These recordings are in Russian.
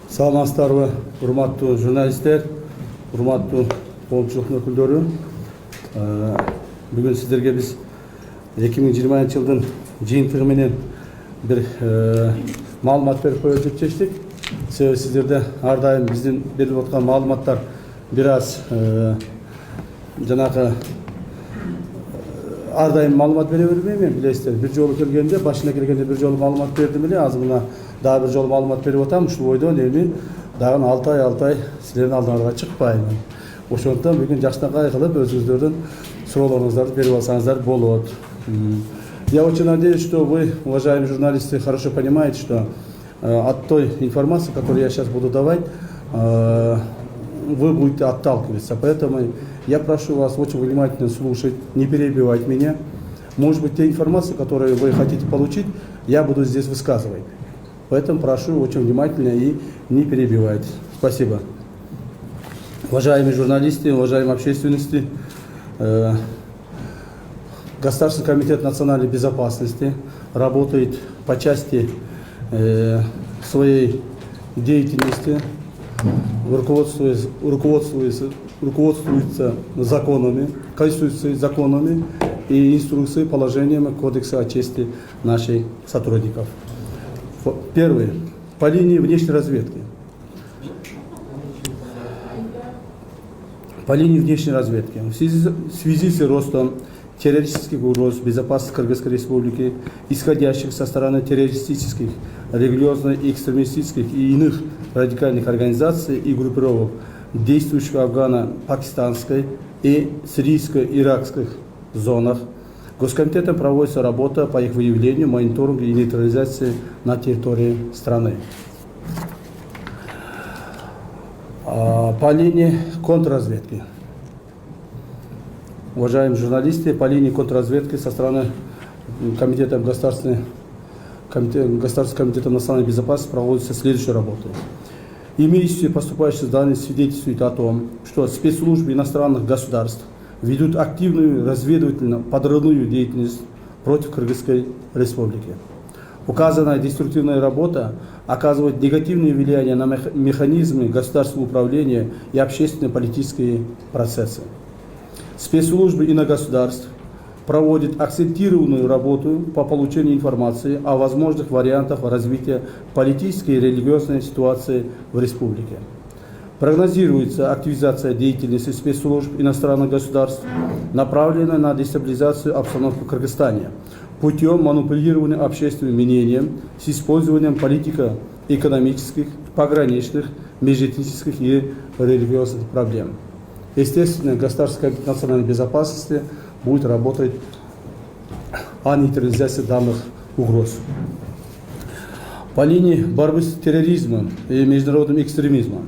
Саламатсыздарбы, урматтуу журналисттер, урматтуу коомчулук өкүлдөрү. Бүгүн сиздерге биз 2020 жылдын жыйынтыгы менен бир маалымат берип коелу деп чечтик. Себеби сиздерде ар дайым биздин берип аткан маалыматтар бир аз жанагы ар дайым маалымат бере бербейм мен, билесиздер. Бир жолу келгенде, башына келгенде бир жолу маалымат бердим эле, азыр мына дагы бир жолу маалымат берип атам. Ушул бойдон эми дагы 6 ай силердин алдыңарга чыкпайм. Ошондон бүгүн жакшынакай кылып өзүңүздөрдүн суроолоруңуздарды берип алсаңыздар болот. Я очень надеюсь, что вы, уважаемые журналисты, хорошо понимаете, что от той информации, которую я сейчас буду давать, вы будете отталкиваться. Поэтому я прошу вас очень внимательно слушать, не перебивать меня. Может быть, те информации, которые вы хотите получить, я буду здесь высказывать. Поэтому прошу очень внимательно и не перебивать. Спасибо. Уважаемые журналисты, уважаемые общественности, Государственный комитет национальной безопасности работает по части своей деятельности, руководствуется законами, конституцией, законами и инструкцией, положениями Кодекса о чести наших сотрудников. Первое. По линии внешней разведки. По линии внешней разведки. В связи с ростом террористических угроз безопасности Кыргызской Республики, исходящих со стороны террористических, религиозно-экстремистических и иных радикальных организаций и группировок, действующих в афгано-пакистанской и сирийско-иракских зонах, Госкомитетом проводится работа по их выявлению, мониторингу и нейтрализации на территории страны. По линии контрразведки. Уважаемые журналисты, по линии контрразведки со стороны Государственного комитета национальной безопасности проводится следующая работа. Имеющиеся поступающие данные свидетельствуют о том, что спецслужбы иностранных государств ведут активную разведывательно-подрывную деятельность против Кыргызской Республики. Указанная деструктивная работа оказывает негативное влияние на механизмы государственного управления и общественно-политические процессы. Спецслужбы иногосударств проводят акцентированную работу по получению информации о возможных вариантах развития политической и религиозной ситуации в республике. Прогнозируется активизация деятельности спецслужб иностранных государств, направленная на дестабилизацию обстановки в Кыргызстане путем манипулирования общественным мнением с использованием политико-экономических, пограничных, межэтнических и религиозных проблем. Естественно, Государственный комитет национальной безопасности будет работать о нейтрализации данных угроз. По линии борьбы с терроризмом и международным экстремизмом.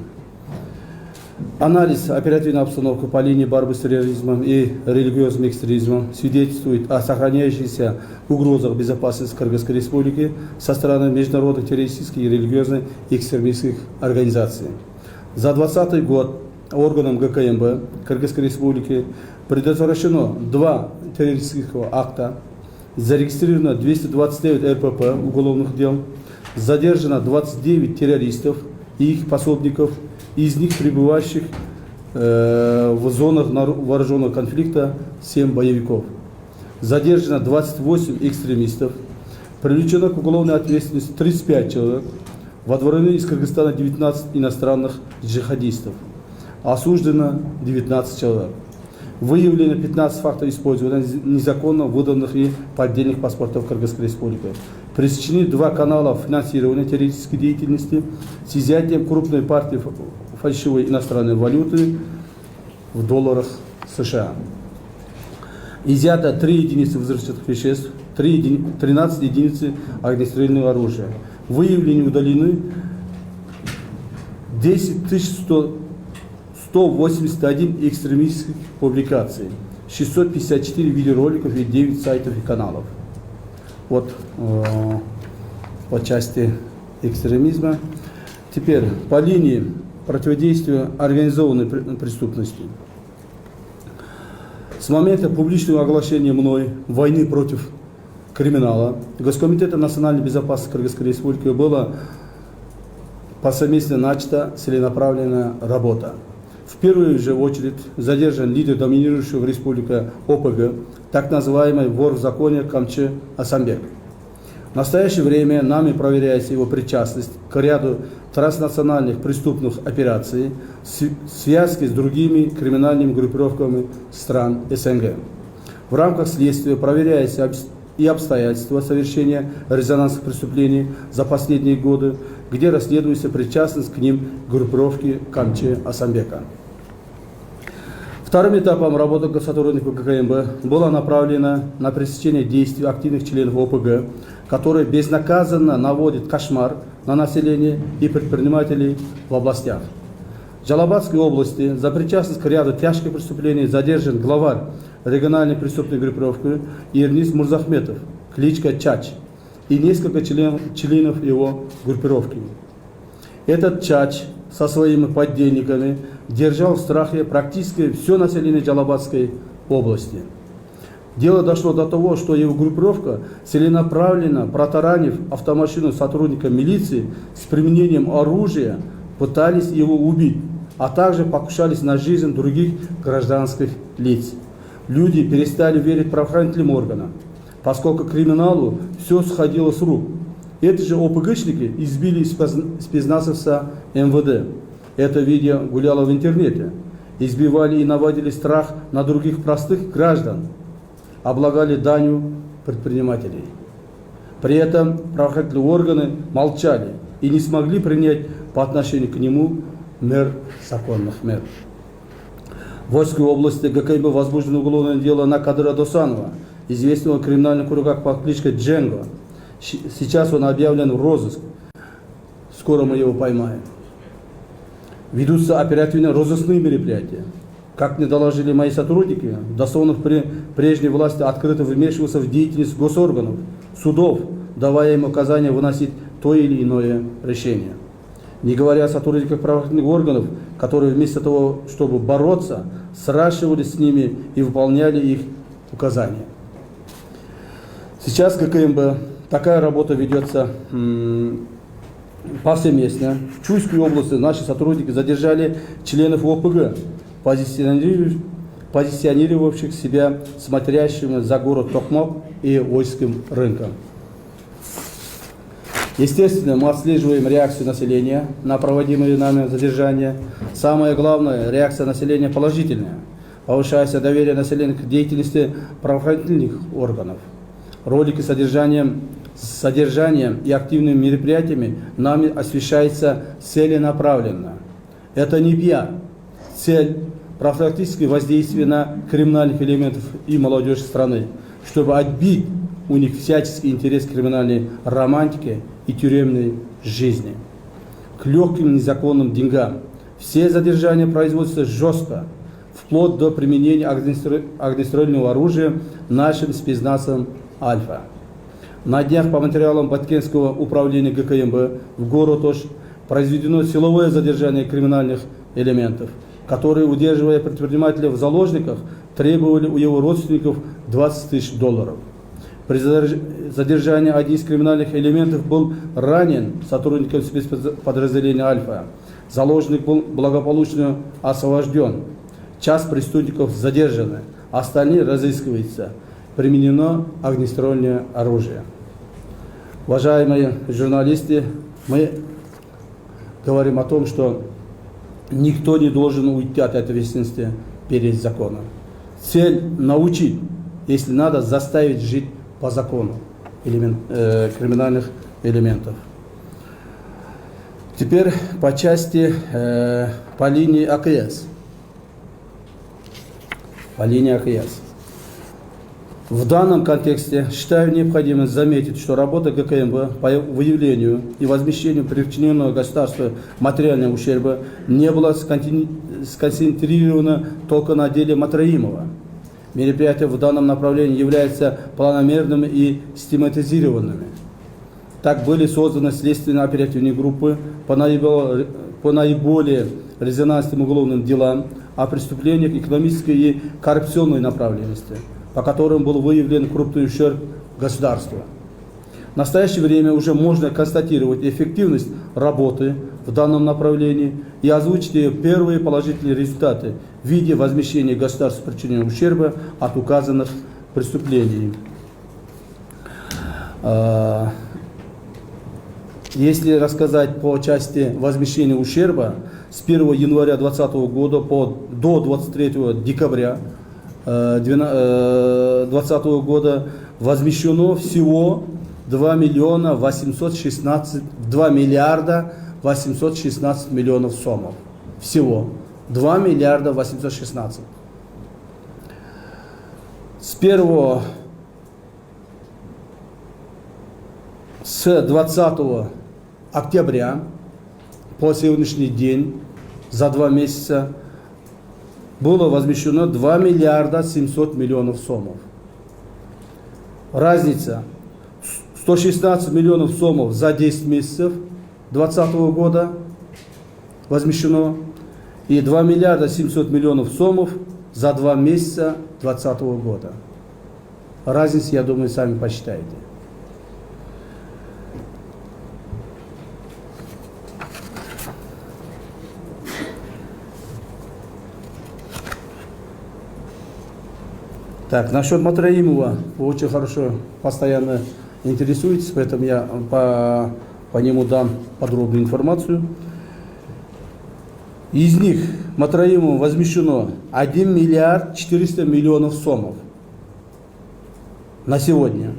Анализ оперативной обстановки по линии борьбы с терроризмом и религиозным экстремизмом свидетельствует о сохраняющихся угрозах безопасности Кыргызской Республики со стороны международных террористических и религиозных экстремистских организаций. За 2020 год органам ГКМБ Кыргызской Республики предотвращено 2 террористических акта, зарегистрировано 229 РПП уголовных дел, задержано 29 террористов и их пособников, из них пребывающих в зонах вооруженного конфликта 7 боевиков. Задержано 28 экстремистов, привлечено к уголовной ответственности 35 человек, водворены из Кыргызстана 19 иностранных джихадистов. Осуждено 19 человек. Выявлено 15 фактов использования незаконно выданных и поддельных паспортов Кыргызской Республики. Пресечены 2 канала финансирования террористической деятельности с изъятием крупной партии фальшивой иностранной валюты в долларах США. Изъято 3 единицы взрывчатых веществ, 13 единиц огнестрельного оружия. Выявлены и удалены 10 181 экстремистских публикаций, 654 видеороликов и 9 сайтов и каналов. Вот по части экстремизма. Теперь по линии противодействия организованной преступности. С момента публичного оглашения мной войны против криминала Госкомитетом национальной безопасности Кыргызской Республики была повсеместно начата целенаправленная работа. В первую же очередь задержан лидер доминирующего в республике ОПГ, так называемый вор в законе Камчы Асамбек. В настоящее время нами проверяется его причастность к ряду транснациональных преступных операций в связке с другими криминальными группировками стран СНГ. В рамках следствия проверяются и обстоятельства совершения резонансных преступлений за последние годы, где расследуется причастность к ним группировки Камчы Асамбека. Вторым этапом работы сотрудников ГКМБ была направлена на пресечение действий активных членов ОПГ, которые безнаказанно наводят кошмар на население и предпринимателей в областях. В Джалабадской области за причастность к ряду тяжких преступлений задержан главарь региональной преступной группировки Ернис Мурзахметов, кличка Чач, и несколько членов его группировки. Этот Чач со своими подельниками держал в страхе практически все население Джалабадской области. Дело дошло до того, что его группировка, целенаправленно протаранив автомашину сотрудника милиции с применением оружия, пытались его убить, а также покушались на жизнь других гражданских лиц. Люди перестали верить правоохранительным органам, поскольку криминалу все сходило с рук. Эти же ОПГшники избили спецназовца МВД. Это видео гуляло в интернете. Избивали и наводили страх на других простых граждан. Облагали данью предпринимателей. При этом правоохранительные органы молчали и не смогли принять по отношению к нему мер законных мер. В Вольской области ГКМБ возбуждено уголовное дело на Кадыра Досанова, известного в криминальных кругах по кличке Дженго. Сейчас он объявлен в розыск. Скоро мы его поймаем. Ведутся оперативно-розыскные мероприятия. Как мне доложили мои сотрудники, Досанов при прежней власти открыто вмешивался в деятельность госорганов, судов, давая им указания выносить то или иное решение. Не говоря о сотрудниках правоохранительных органов, которые вместо того, чтобы бороться, сращивались с ними и выполняли их указания. Сейчас ГКМБ такая работа ведется повсеместно. В Чуйской области наши сотрудники задержали членов ОПГ, позиционировавших себя смотрящими за город Токмок и Ойским рынком. Естественно, мы отслеживаем реакцию населения на проводимые нами задержания. Самое главное, реакция населения положительная. Повышается доверие населения к деятельности правоохранительных органов. Ролики с содержанием и активными мероприятиями нами освещается целенаправленно. Это не пиар. Цель – профилактическое воздействие на криминальных элементов и молодежь страны, чтобы отбить у них всяческий интерес к криминальной романтике и тюремной жизни, к легким незаконным деньгам. Все задержания производятся жестко, вплоть до применения огнестрельного оружия нашим спецназом «Альфа». На днях по материалам Баткенского управления ГКМБ в город Ош произведено силовое задержание криминальных элементов, которые, удерживая предпринимателя в заложниках, требовали у его родственников $20 000. При задержании один из криминальных элементов был ранен сотрудником спецподразделения «Альфа». Заложник был благополучно освобожден. Часть преступников задержаны, остальные разыскиваются. Применено огнестрельное оружие. Уважаемые журналисты, мы говорим о том, что никто не должен уйти от ответственности перед законом. Цель – научить, если надо, заставить жить по закону криминальных элементов. Теперь по части по линии АКС. По линии АКС. В данном контексте считаю необходимым заметить, что работа ГКМБ по выявлению и возмещению причиненного государству материального ущерба не была сконцентрирована только на деле Матраимова. Мероприятия в данном направлении являются планомерными и систематизированными. Так были созданы следственно-оперативные группы по наиболее резонансным уголовным делам о преступлениях экономической и коррупционной направленности, по которым был выявлен крупный ущерб государства. В настоящее время уже можно констатировать эффективность работы в данном направлении и озвучить ее первые положительные результаты в виде возмещения государству причиненного ущерба от указанных преступлений. Если рассказать по части возмещения ущерба, с 1 января 2020 года до 23 декабря 2020 года возмещено всего 2 миллиарда 816 миллионов сомов. Всего 2 миллиарда 816. С 20 октября по сегодняшний день за 2 месяца было возмещено 2 миллиарда 700 миллионов сомов. Разница 116 миллионов сомов за 10 месяцев 2020 года возмещено и 2 миллиарда 700 миллионов сомов за 2 месяца 2020 года. Разницу, я думаю, сами посчитаете. Так, насчет Матраимова вы очень хорошо, постоянно интересуетесь, поэтому я по нему дам подробную информацию. Из них Матраимову возмещено 1 миллиард 400 миллионов сомов на сегодня.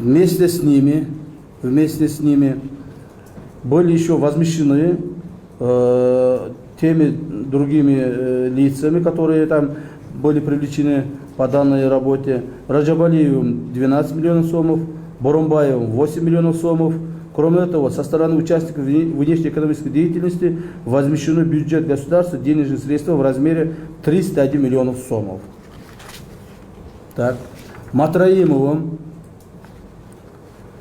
Вместе с ними были еще возмещены теми другими лицами, которые там были привлечены по данной работе. Раджабалиевым 12 миллионов сомов, Борумбаевым 8 миллионов сомов. Кроме этого, со стороны участников внешнеэкономической деятельности возмещено в бюджет государства денежные средства в размере 301 миллионов сомов. Так. Матраимовым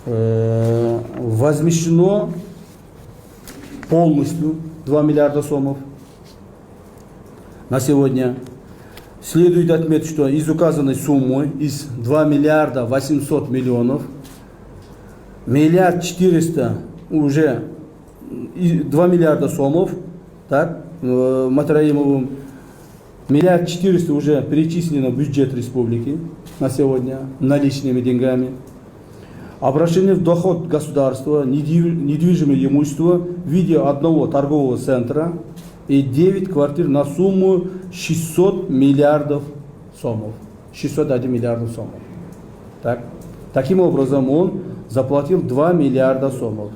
возмещено полностью 2 миллиарда сомов на сегодня. Следует отметить, что из указанной суммы, из 2 миллиарда 800 миллионов, 1 миллиард 400 уже, 2 миллиарда сомов, так, Матраимовым, 1 миллиард 400 уже перечислено в бюджет республики на сегодня наличными деньгами. Обращены в доход государства недвижимое имущество в виде одного торгового центра и 9 квартир на сумму 600 миллиардов сомов. 601 миллиардов сомов. Так. Таким образом, он заплатил 2 миллиарда сомов.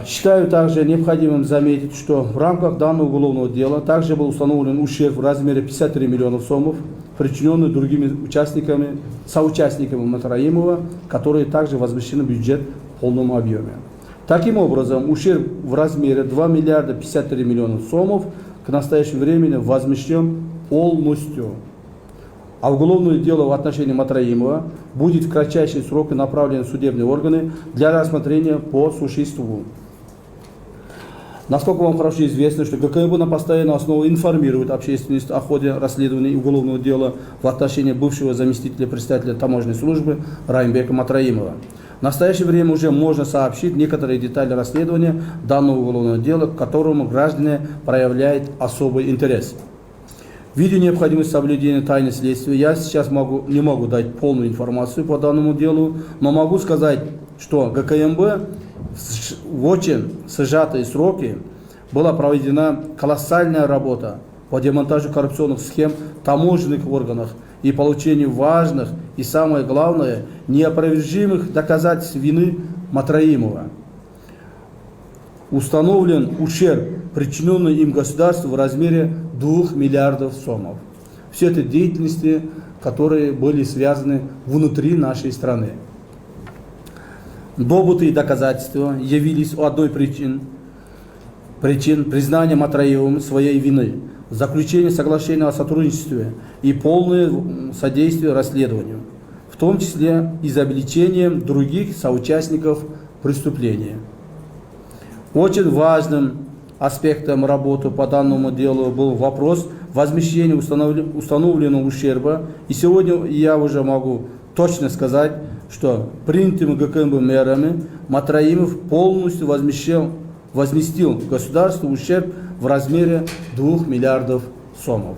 Считаю также необходимым заметить, что в рамках данного уголовного дела также был установлен ущерб в размере 53 миллионов сомов, причиненный другими участниками, соучастниками Матраимова, которые также возмещены в бюджет в полном объеме. Таким образом, ущерб в размере 2 миллиарда 53 миллионов сомов к настоящему времени возмещен полностью. А уголовное дело в отношении Матраимова будет в кратчайшие сроки направлено в судебные органы для рассмотрения по существу. Насколько вам хорошо известно, что ГКМБ на постоянной основе информирует общественность о ходе расследования уголовного дела в отношении бывшего заместителя председателя таможенной службы Раймбека Матраимова. В настоящее время уже можно сообщить некоторые детали расследования данного уголовного дела, к которому граждане проявляют особый интерес. Ввиду необходимости соблюдения тайны следствия, я сейчас не могу дать полную информацию по данному делу, но могу сказать, что ГКМБ в очень сжатые сроки была проведена колоссальная работа по демонтажу коррупционных схем в таможенных органах и получению важных и, самое главное, неопровержимых доказательств вины Матраимова. Установлен ущерб, причиненный им государству в размере 2 миллиардов сомов. Все это деятельности, которые были связаны внутри нашей страны. Добытые доказательства явились одной причин признания Матраимовым своей вины, заключение соглашения о сотрудничестве и полное содействие расследованию, в том числе изобличением других соучастников преступления. Очень важным аспектом работы по данному делу был вопрос возмещения установленного ущерба. И сегодня я уже могу точно сказать, что принятыми ГКМБ мерами Матраимов полностью возместил государству ущерб в размере 2 миллиардов сомов.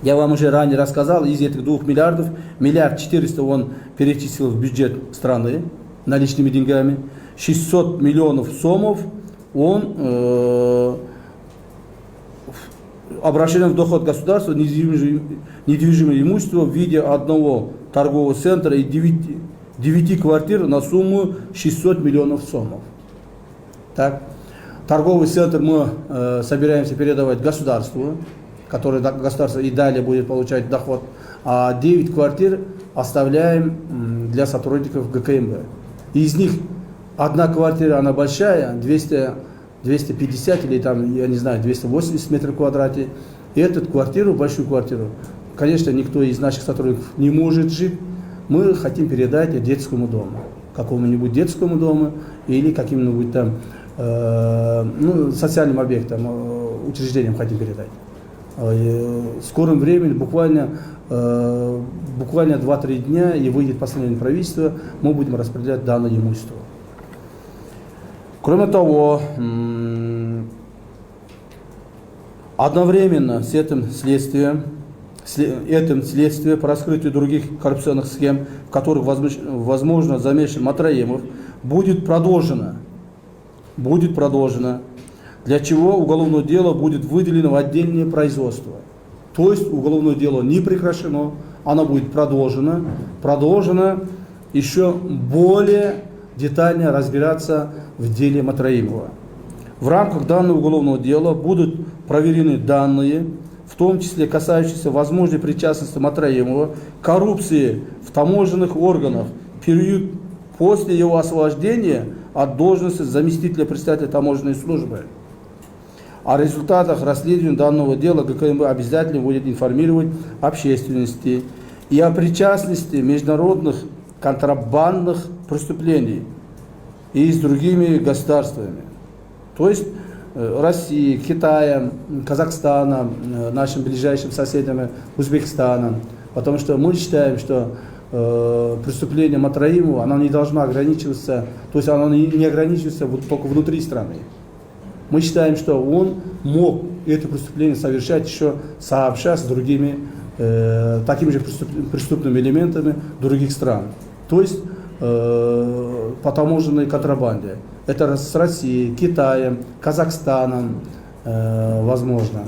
Я вам уже ранее рассказал, из этих 2 миллиардов, 1 400 000 он перечислил в бюджет страны наличными деньгами, 600 миллионов сомов он обращен в доход государства недвижимое имущество в виде одного торгового центра и 9 квартир на сумму 600 миллионов сомов. Так, торговый центр мы собираемся передавать государству, который государство и далее будет получать доход, а 9 квартир оставляем для сотрудников ГКМБ. Из них одна квартира, она большая, 250 или там, я не знаю, 280 метров в квадрате. И эту квартиру, большую квартиру, конечно, никто из наших сотрудников не может жить. Мы хотим передать детскому дому, какому-нибудь детскому дому или каким-нибудь там социальным объектам, учреждениям хотим передать. В скором времени, буквально 2-3 дня, и выйдет постановление правительства, мы будем распределять данное имущество. Кроме того, одновременно с этим следствием по раскрытию других коррупционных схем, в которых, возможно, замешан Матраимов, будет продолжено, для чего уголовное дело будет выделено в отдельное производство. То есть уголовное дело не прекращено, оно будет продолжено еще более детально разбираться в деле Матраимова. В рамках данного уголовного дела будут проверены данные, в том числе касающиеся возможной причастности Матраимова к коррупции в таможенных органах в период после его освобождения от должности заместителя председателя таможенной службы. О результатах расследования данного дела ГКМБ обязательно будет информировать общественности и о причастности международных контрабандных преступлений и с другими государствами. То есть Россией, Китаем, Казахстаном, нашим ближайшим соседям Узбекистаном. Потому что мы считаем, что преступление Матраимова, оно не должно ограничиваться, то есть оно не ограничивается только внутри страны. Мы считаем, что он мог это преступление совершать еще сообща с другими такими же преступными элементами других стран. То есть по таможенной контрабанде. Это с Россией, Китаем, Казахстаном возможно.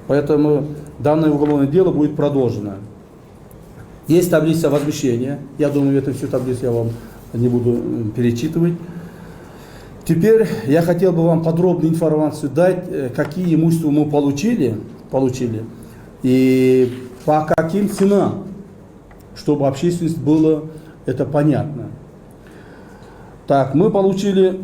Поэтому данное уголовное дело будет продолжено. Есть таблица возмещения. Я думаю, эту всю таблицу я вам не буду перечитывать. Теперь я хотел бы вам подробную информацию дать, какие имущества мы получили и по каким ценам, чтобы общественность было это понятно. Так, мы получили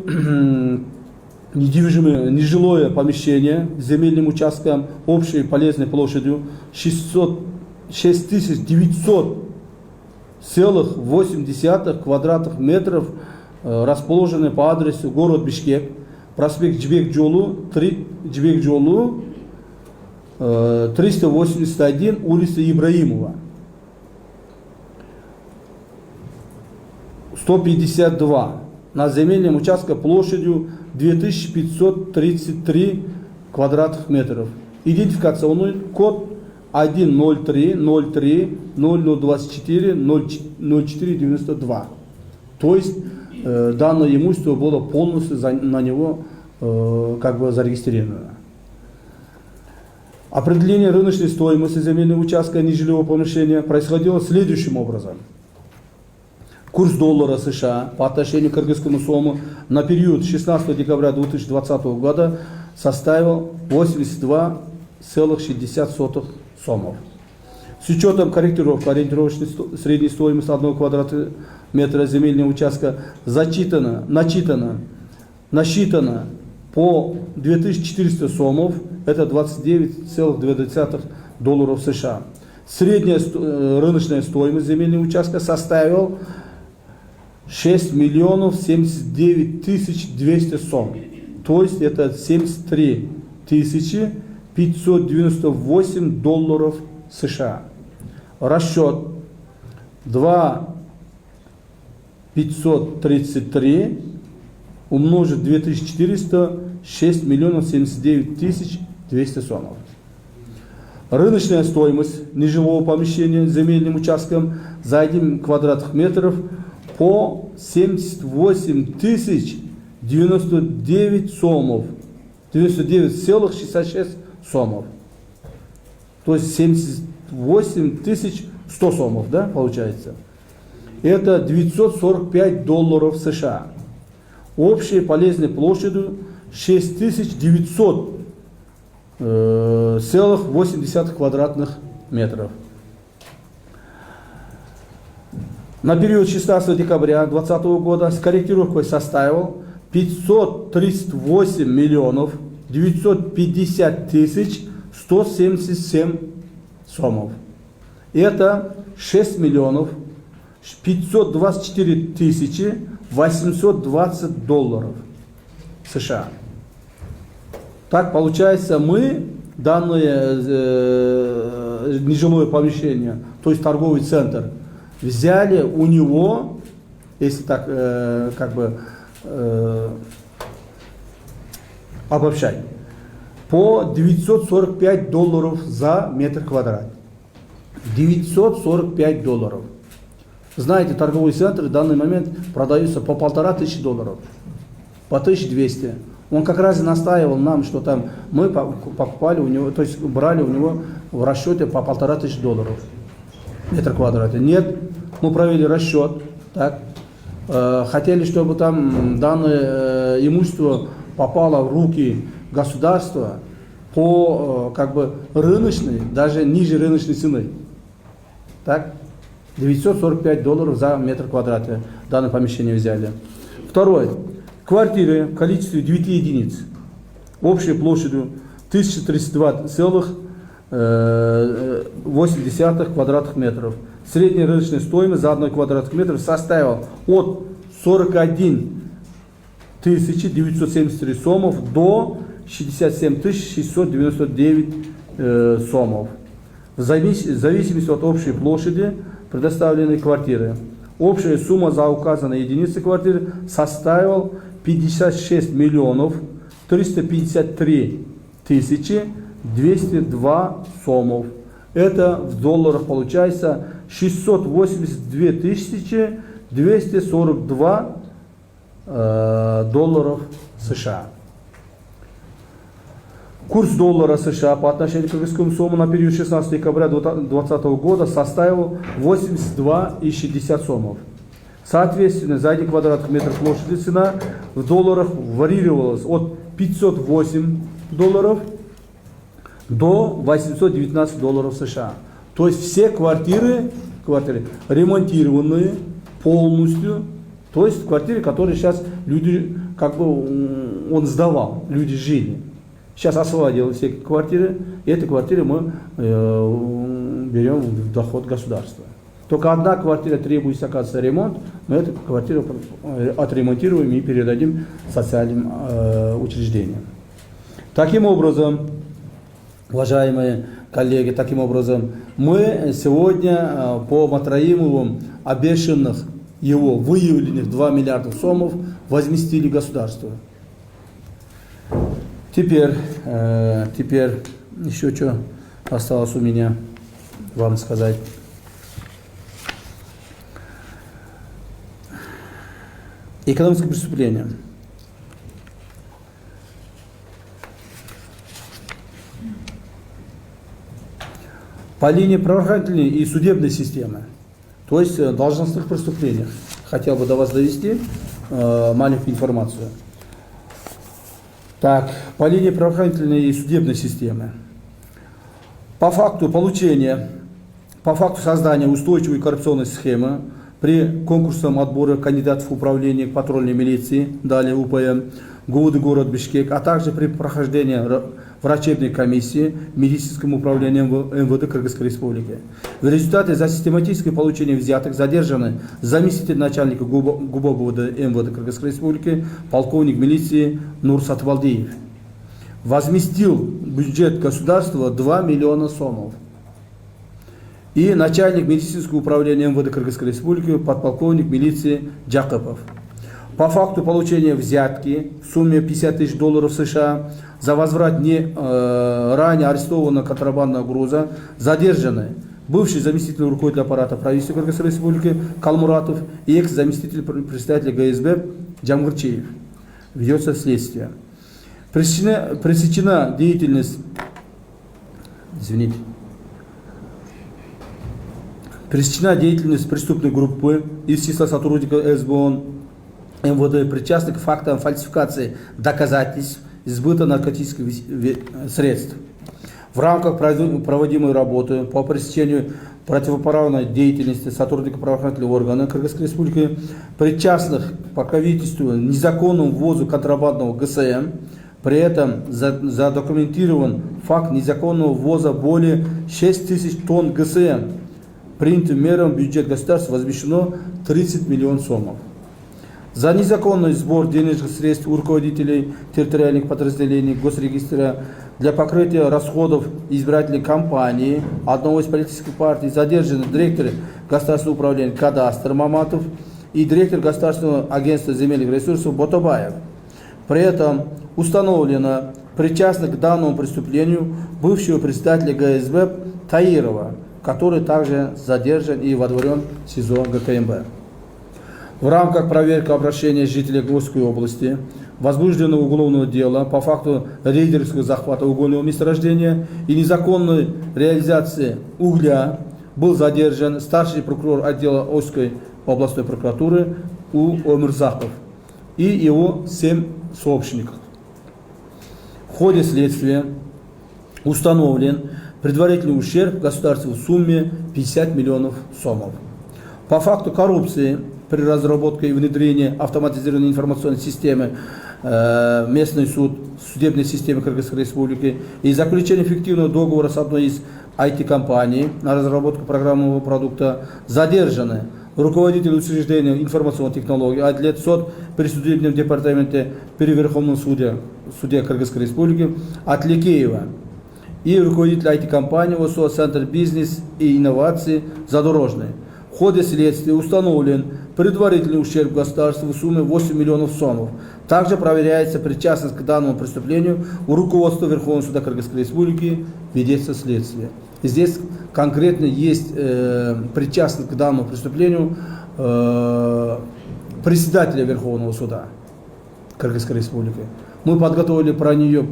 нежилое помещение с земельным участком общей полезной площадью 6900,8 квадратных метров, расположенный по адресу город Бишкек, проспект Жибек-Жолу, 381, улица Ибраимова, 152, на земельном участке площадью 2533 квадратных метров. Идентификационный код 1030300240492. То есть данное имущество было полностью на него зарегистрировано. Определение рыночной стоимости земельного участка нежилого помещения происходило следующим образом. Курс доллара США по отношению к кыргызскому сому на период 16 декабря 2020 года составил 82,60 сомов. С учетом корректировки ориентировочной средней стоимости 1 квадратного метра земельного участка насчитано по 2400 сомов, это 29,2 долларов США. Средняя рыночная стоимость земельного участка составила 6 миллионов 79 тысяч 200 сом. То есть это 73 598 долларов США. Расчет 2,533 умножить 2400, 6 миллионов 79 тысяч 200 сомов. Рыночная стоимость нежилого помещения земельным участком за 1 квадратных метров по 78 тысяч 99 сомов. 99,66 сомов. То есть 78 тысяч 100 сомов, да, получается. Это 945 долларов США. Общей полезной площадью 6900,8 квадратных метров. На период 16 декабря 2020 года с корректировкой составил 538 миллионов 950 тысяч 177 сомов. Это 6 миллионов 524 тысячи 820 долларов США. Так получается, мы данное нежилое помещение, то есть торговый центр, взяли у него, если так обобщать, по 945 долларов за метр квадрат. 945 долларов. Знаете, торговые центры в данный момент продаются по 1500 долларов, по 1200. Он как раз и настаивал нам, что там мы покупали у него, то есть брали у него в расчете по 1500 долларов метр квадратный. Нет, мы провели расчет, так, хотели, чтобы там данное имущество попало в руки государства по рыночной, даже ниже рыночной цены. Так, 945 долларов за метр квадратный данное помещение взяли. Второе. Квартиры в количестве 9 единиц, общей площадью 1032,8 квадратных метров. Средняя рыночная стоимость за 1 квадратный метр составила от 41 973 сомов до 67 699 сомов. В зависимости от общей площади предоставленной квартиры. Общая сумма за указанные единицы квартиры составила 56 миллионов 353 тысячи 202 сомов. Это в долларах получается 682 тысячи 242 долларов США. Курс доллара США по отношению к кыргызскому сому на период 16 декабря 2020 года составил 82,60 сомов. Соответственно, за 1 квадратный метр площади цена в долларах варьировалась от 508 долларов до 819 долларов США. То есть все квартиры ремонтированные полностью, то есть квартиры, которые сейчас люди, он сдавал, люди жили. Сейчас освободил все квартиры, и эти квартиры мы берем в доход государства. Только одна квартира требуется, оказывается, ремонт, мы эту квартиру отремонтируем и передадим социальным учреждениям. Таким образом, уважаемые коллеги, мы сегодня по Матраимовым обещанных его выявленных 2 миллиарда сомов возместили государству. Теперь еще что осталось у меня вам сказать. Экономическое преступление. По линии правоохранительной и судебной системы, то есть должностных преступлениях, хотел бы до вас довести маленькую информацию. Так, по линии правоохранительной и судебной системы. По факту создания устойчивой коррупционной схемы при конкурсном отборе кандидатов в управление патрульной милиции, далее УПМ, ГУВД город Бишкек, а также при прохождении врачебной комиссии в медицинском управлении МВД Кыргызской Республики. В результате за систематическое получение взяток задержаны заместитель начальника ГУБО МВД Кыргызской Республики, полковник милиции Нур Сатыбалдиев. Возместил бюджет государства 2 миллиона сомов. И начальник медицинского управления МВД Кыргызской Республики, подполковник милиции Джакопов. По факту получения взятки в сумме $50 000 США за возврат ранее арестованного контрабандного груза задержаны бывший заместитель руководителя аппарата правительства Кыргызской Республики Калмуратов и экс-заместитель председателя ГСБ Джамгырчиев. Ведется следствие. Пресечена деятельность, преступной группы из числа сотрудников СБОН МВД, причастных к фактам фальсификации доказательств сбыта наркотических средств. В рамках проводимой работы по пресечению противоправной деятельности сотрудников правоохранительных органов Кыргызской Республики, причастных к покровительству незаконному ввозу контрабандного ГСМ, при этом задокументирован факт незаконного ввоза более 6000 тонн ГСМ. Принятым мерам в бюджет государства возмещено 30 миллионов сомов. За незаконный сбор денежных средств у руководителей территориальных подразделений госрегистра для покрытия расходов избирательной кампании одного из политических партий задержаны директор государственного управления кадастра Маматов и директор государственного агентства земельных ресурсов Ботобаев. При этом установлено причастность к данному преступлению бывшего председателя ГСБ Таирова, который также задержан и водворен в СИЗО ГКМБ. В рамках проверки обращения жителей Гурской области возбуждено уголовное дело по факту рейдерского захвата угольного месторождения и незаконной реализации угля был задержан старший прокурор отдела Ошской областной прокуратуры Омирзахов и его 7 сообщников. В ходе следствия установлен предварительный ущерб государству в сумме 50 миллионов сомов. По факту коррупции при разработке и внедрении автоматизированной информационной системы местный суд, судебной системы Кыргызской Республики и заключение фиктивного договора с одной из IT-компаний на разработку программного продукта задержаны руководитель учреждения информационных технологий, отдел СОД при судебном департаменте при Верховном суде Кыргызской Республики Атликеева и руководитель IT-компании ОСО Центр бизнес и инноваций Задорожный. В ходе следствия установлен предварительный ущерб государству в сумме 8 миллионов сомов. Также проверяется причастность к данному преступлению у руководства Верховного суда Кыргызской Республики, ведется следствие. И здесь конкретно есть причастность к данному преступлению председателя Верховного суда Кыргызской Республики. Мы подготовили про нее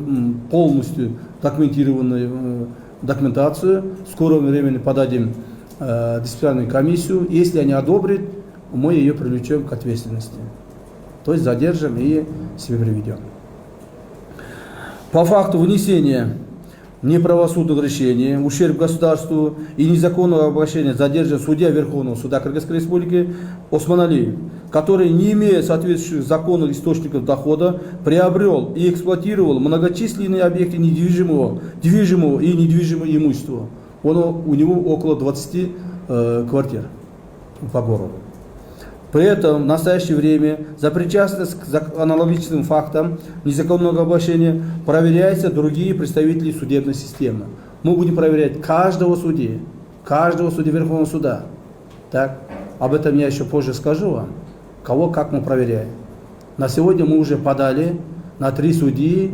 полностью документированную документацию. В скором времени подадим дисциплинарную комиссию. Если они одобрят, мы ее привлечем к ответственности. То есть задержим и себе приведем. По факту внесения неправосудных решений, ущерб государству и незаконного обращения задержан судья Верховного суда Кыргызской Республики Османалиев, который, не имея соответствующих законных источников дохода, приобрел и эксплуатировал многочисленные объекты движимого и недвижимого имущества. У него около 20 квартир по городу. При этом в настоящее время за причастность к аналогичным фактам незаконного обращения проверяются другие представители судебной системы. Мы будем проверять каждого судьи Верховного суда. Так? Об этом я еще позже скажу вам, кого как мы проверяем. На сегодня мы уже подали на 3 судьи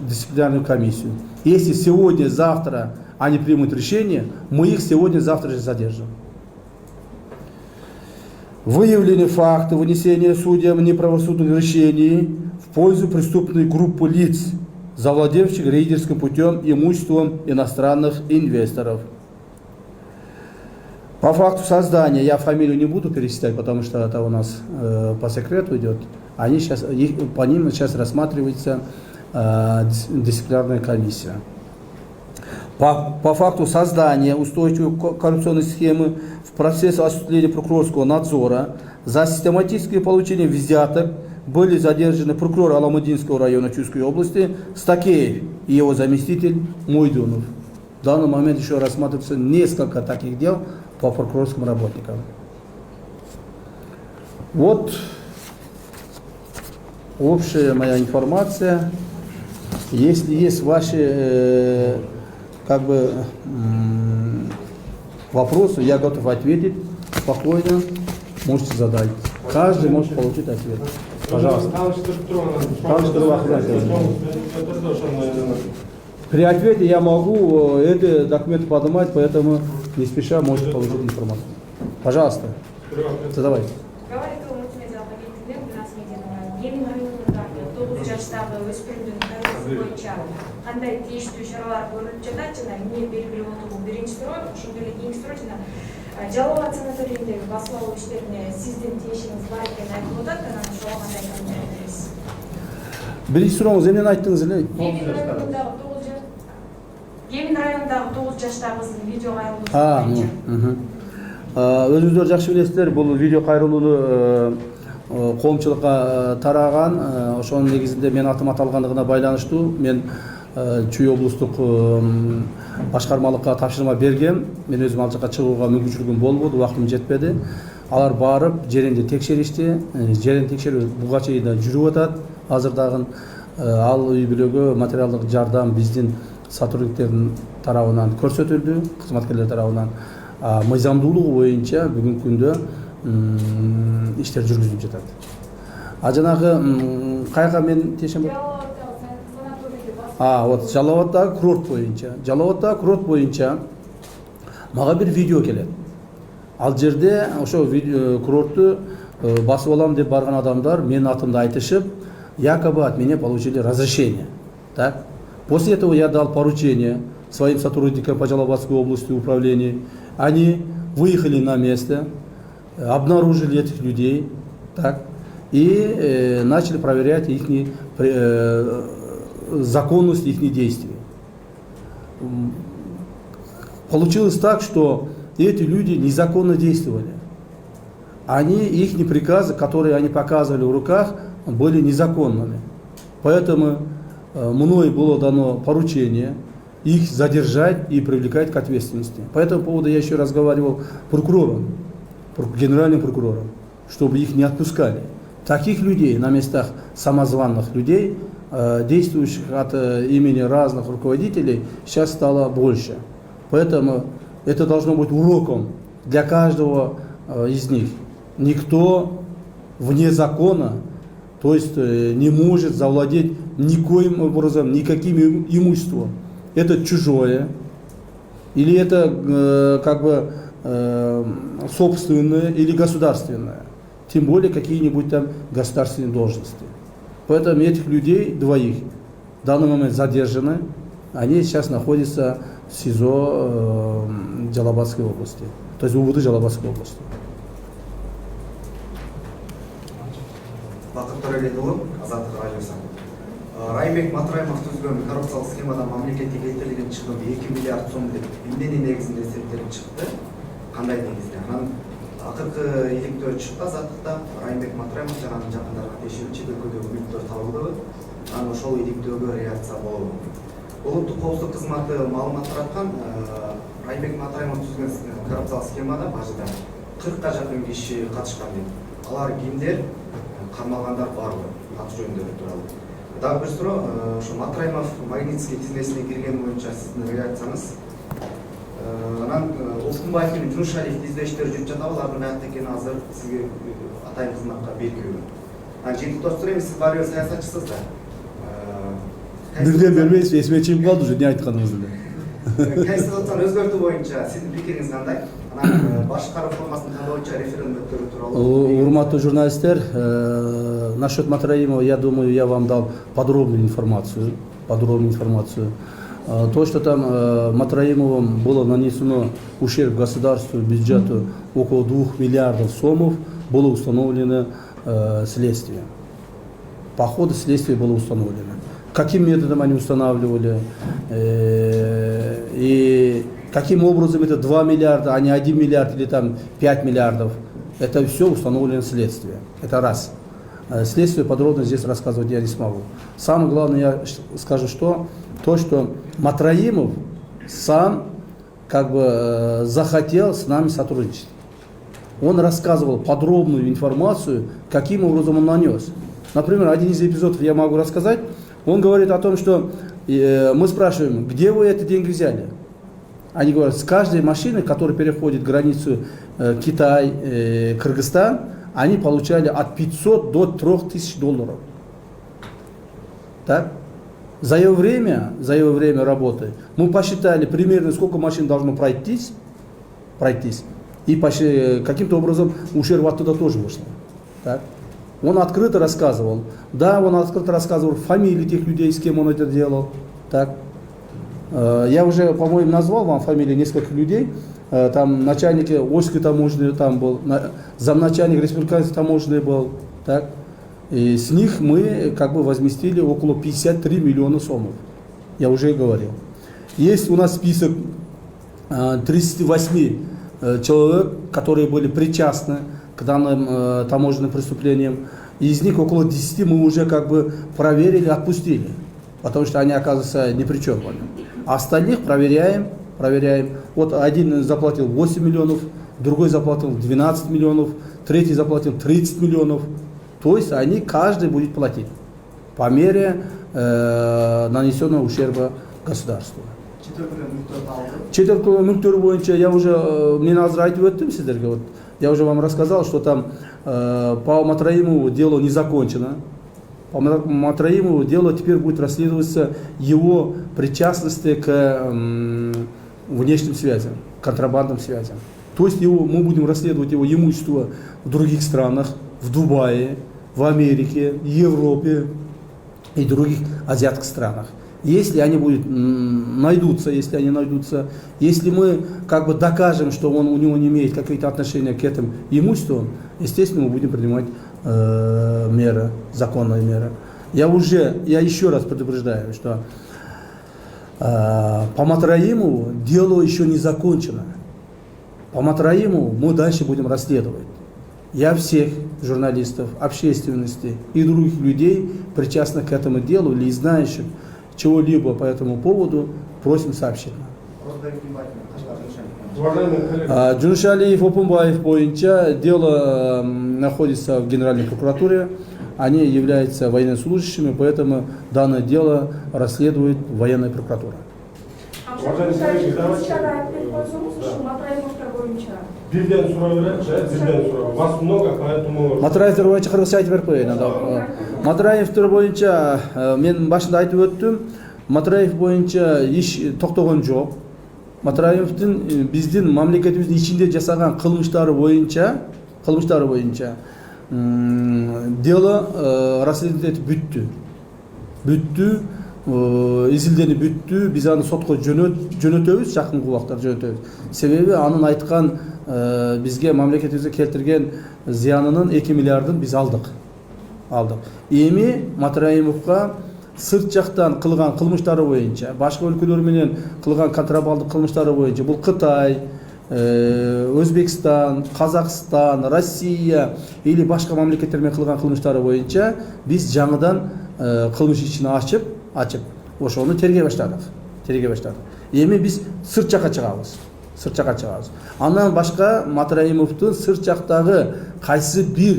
дисциплинарную комиссию. Если сегодня-завтра они примут решение, мы их сегодня-завтра же задержим. Выявлены факты вынесения судьям неправосудных решений в пользу преступной группы лиц, завладевших рейдерским путем имуществом иностранных инвесторов. По факту создания, я фамилию не буду перечислять, потому что это у нас по секрету идет, по ним сейчас рассматривается дисциплинарная комиссия. По факту создания устойчивой коррупционной схемы в процессе осуществления прокурорского надзора за систематическое получение взяток были задержаны прокурор Аламудинского района Чувской области Стакеев и его заместитель Мойдунов. В данный момент еще рассматривается несколько таких дел по прокурорским работникам. Вот общая моя информация. Если есть ваши как бы вопросы, я готов ответить спокойно, можете задать. Каждый может получить ответ. Пожалуйста. При ответе я могу эти документы поднимать, поэтому не спеша можете получить информацию. Пожалуйста. Задавайте. Қандай тиісті шаралар көріліп жатады, жана эмне белгилеп отуруу биринчи суроо, ошондой эле кийинки суроо жана Жалал-Абад санаторийиндеги басып алуу иштерине сиздин тиешиңиз бар экенин айтып атат, анан ошого кандай комментарий бересиз? Биринчи сурооңуз эмнени айттыңыз эле? Емин районундагы 9 жаштагы кыздын видео кайрылуусу боюнча. Өзүңүздөр жакшы билесиздер, бул видео кайрылуу коомчулукка тараган. Ошонун негизинде мен атым аталгандыгына байланыштуу мен Чүй облустук башкармалыкка тапшырма бергем. Мен өзүм ал жака чыгууга мүмкүнчүлүгүм болбоду, убактым жетпеди. Алар барып жеринде текшеришти. Жерин текшерүү буга чейин да жүрүп атат. Азыр дагы ал үй бүлөгө материалдык жардам биздин сотрудниктердин тарабынан көрсөтүлдү, кызматкерлер тарабынан. Мыйзамдуулугу боюнча бүгүнкү күндө иштер жүргүзүлүп жатат. Жанагы кайга мен тиешем? Вот Жалал-Абадтагы курорт боюнча. Жалал-Абадтагы курорт боюнча мага бир видео келет. Ал жерде ошо курортту басып алам деп барган адамдар менин атымды айтышып, якобы от меня получили разрешение. Так? После этого я дал поручение своим сотрудникам по Жалал-Абадской области управления. Они выехали на место, обнаружили этих людей, так, и начали проверять их законность их действий. Получилось так, что эти люди незаконно действовали. Их приказы, которые они показывали в руках, были незаконными. Поэтому мной было дано поручение их задержать и привлекать к ответственности. По этому поводу я еще разговаривал с прокурором, генеральным прокурором, чтобы их не отпускали. Таких людей на местах, самозванных людей, действующих от имени разных руководителей, сейчас стало больше. Поэтому это должно быть уроком для каждого из них. Никто вне закона, то есть не может завладеть никоим образом, никаким имуществом. Это чужое, или это как бы собственное или государственное. Тем более какие-нибудь там государственные должности. Поэтому этих людей, двоих, в данный момент задержаны. Они сейчас находятся в СИЗО Жалал-Абадской области. То есть в УВД Жалал-Абадской области. Райымбек Матраимов түзгөн коррупциялык схемада мамлекеттик этелеген чыгып 2 миллиард сом деп эмнени негизинде эсептелип чыкты? Кандай негизде? Анан акыркы иликтөө чыкты азаттыкта Райымбек Матраимов жана анын жакындарына тиешелүү чет өлкөдөгү мүлктөр табылды. Анан ошол иликтөөгө реакция болду. Улуттук коопсуздук кызматы маалымат тараткан Райымбек Матраимов түзгөн коррупциялык схемада бажыда 40га жакын киши катышкан дейт. Алар кимдер? Кармалгандар барлыгы аты жөнүндөрү тууралуу. Дагы бир суроо, ошо Матраимов Магнитский тизмесине кирген боюнча сиздин реакцияңыз. Анан Ушкунбаев менен Жунушалиев издөө иштери жүрүп жатабы, алардын каякта экени азыр сизге атайын кызматка белгилүү. Жети достор эми сиз баары бир саясатчысыз да. Бирден бербейсиз, эсиме чыгып калды уже, не айтканыңызды. Конституцияны өзгөртүү боюнча сиздин пикириңиз кандай? Анан башкаруу формасын тандоо боюнча референдум өткөрүү тууралуу. Урматтуу журналисттер, насчет Матраимова, я думаю, я вам дал подробную информацию. То, что там Матраимовым было нанесено ущерб государству, бюджету около 2 миллиардов сомов, было установлено следствием. По ходу следствия было установлено. Каким методом они устанавливали и каким образом это 2 миллиарда, а не 1 миллиард или там 5 миллиардов. Это все установлено следствием. Это раз. Следствие подробно здесь рассказывать я не смогу. Самое главное, я скажу, что Матраимов сам как бы захотел с нами сотрудничать. Он рассказывал подробную информацию, каким образом он нанес. Например, один из эпизодов я могу рассказать, Он говорит о том, что мы спрашиваем, где вы эти деньги взяли? Они говорят, с каждой машины, которая переходит границу Китай, Кыргызстан, они получали от 500 до 3000 долларов. Так? За его время работы мы посчитали примерно, сколько машин должно пройтись, и каким-то образом ушерб оттуда тоже вышло. Так? Он открыто рассказывал. Да, он открыто рассказывал фамилии тех людей, с кем он это делал. Так? Я уже, по-моему, назвал вам фамилии нескольких людей. Там начальник Ольской таможни там был, замначальник республиканской таможни был. Так? И с них мы как бы возместили около 53 миллиона сомов. Я уже говорил. Есть у нас список 38 человек, которые были причастны к данным таможенным преступлениям. Из них около 10 мы уже как бы проверили, отпустили. Потому что они, оказывается, ни при чем были. А остальных проверяем. Вот один заплатил 8 миллионов, другой заплатил 12 миллионов, третий заплатил 30 миллионов. То есть они, каждый будет платить по мере нанесенного ущерба государству. Четыркулы мүлктөр боюнча я уже мен азыр айтып өттүм сиздерге. Вот я уже вам рассказал, что там по Матраимову дело не закончено. По Матраимову дело теперь будет расследоваться его причастности к внешним связям, контрабандным связям. То есть мы будем расследовать его имущество в других странах, в Дубае, в Америке, Европе и других азиатских странах. Если они найдутся, если мы как бы докажем, что у него не имеет какие-то отношения к этому имуществу, естественно, мы будем принимать меры, законные меры. Я еще раз предупреждаю, что по Матраимову дело еще не закончено. По Матраимову мы дальше будем расследовать. Я всех журналистов, общественности и других людей, причастных к этому делу или знающих чего-либо по этому поводу, просим сообщить нам. Джуншалиев, Опумбаев боюнча дело находится в Генеральной прокуратуре. Они являются военнослужащими, поэтому данное дело расследует военная прокуратура. Бирден сурау, вас много, поэтому... Матраевтер боюнча кыргызча айтып берип коеюн. Матраевтер боюнча мен башында айтып өттүм. Матраев боюнча иш токтогон жок. Матраевдин биздин мамлекетибиздин ичинде жасаган кылмыштары боюнча дело расследовать бүттү. Изилденип бүттү. Биз аны сотко жөнөтөбүз, жакынкы убакта жөнөтөбүз. Себеби анын айткан бизге мамлекетибизге келтирген зыянынын 2 миллиардын биз алдык. Эми Матраимовго сырт жактан кылган кылмыштары боюнча, башка өлкөлөр менен кылган контрабанддык кылмыштары боюнча, бул Кытай, Өзбекстан, Казакстан, Россия или башка мамлекеттер менен кылган кылмыштары боюнча биз жаңыдан кылмыш ишин ачып, ошону тергей баштадык. Эми биз сырт жакка чыгабыз. Андан башка Матраимовдун сырт жактагы кайсы бир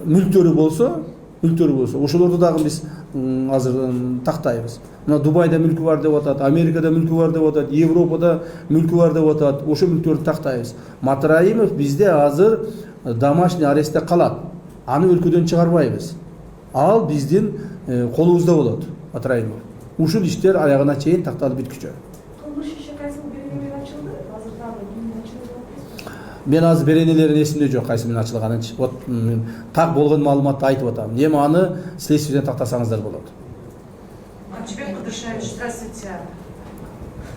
мүлктөрү болсо, ошолорду дагы биз азыр тактайбыз. Мына Дубайда мүлкү бар деп атат, Америкада мүлкү бар деп атат, Европада мүлкү бар деп атат. Ошо мүлктөрдү тактайбыз. Матраимов бизде азыр домашний арестте калат. Аны өлкөдөн чыгарбайбыз. Ал биздин колубузда болот, Матраимов. Ушул иштер аягына чейин такталып бүткүчө. Кылмыш иши кайсы беренелер ачылды? Азыр дагы кимдин ачылды? Мен азыр беренелердин эсимде жок, кайсы менен ачылганынчы. Вот так болгон маалыматты айтып атам. Эми аны следствиеден тактасаңыздар болот. Чебек Кудышевич, здравствуйте.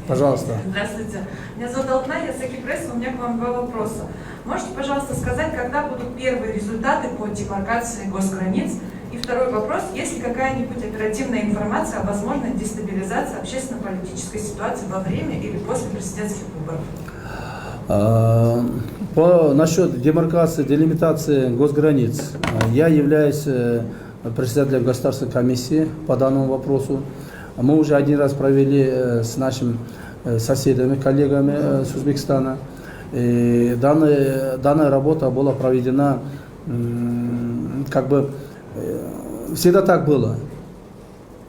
Пожалуйста. Здравствуйте. Меня зовут Алтына, я Саки Пресс, у меня к вам 2 вопроса. Можете, пожалуйста, сказать, когда будут первые результаты по демаркации госграниц? И второй вопрос, есть ли какая-нибудь оперативная информация о возможной дестабилизации общественно-политической ситуации во время или после президентских выборов? Насчет демаркации, делимитации госграниц, я являюсь председателем Государственной комиссии по данному вопросу. Мы уже один раз провели с нашими соседями, коллегами с Узбекистана. И данная работа была проведена как бы Всегда так было.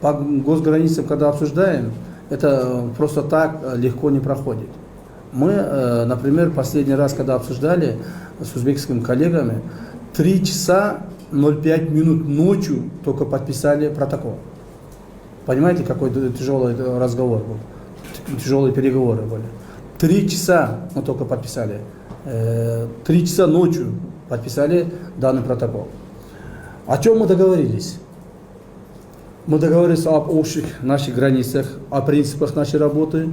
По госграницам, когда обсуждаем, это просто так легко не проходит. Мы, например, последний раз, когда обсуждали с узбекскими коллегами, 3 часа 05 минут ночью только подписали протокол. Понимаете, какой тяжелый разговор был, тяжелые переговоры были. 3 часа мы только подписали, 3 часа ночью подписали данный протокол. О чем мы договорились? Мы договорились об общих наших границах, о принципах нашей работы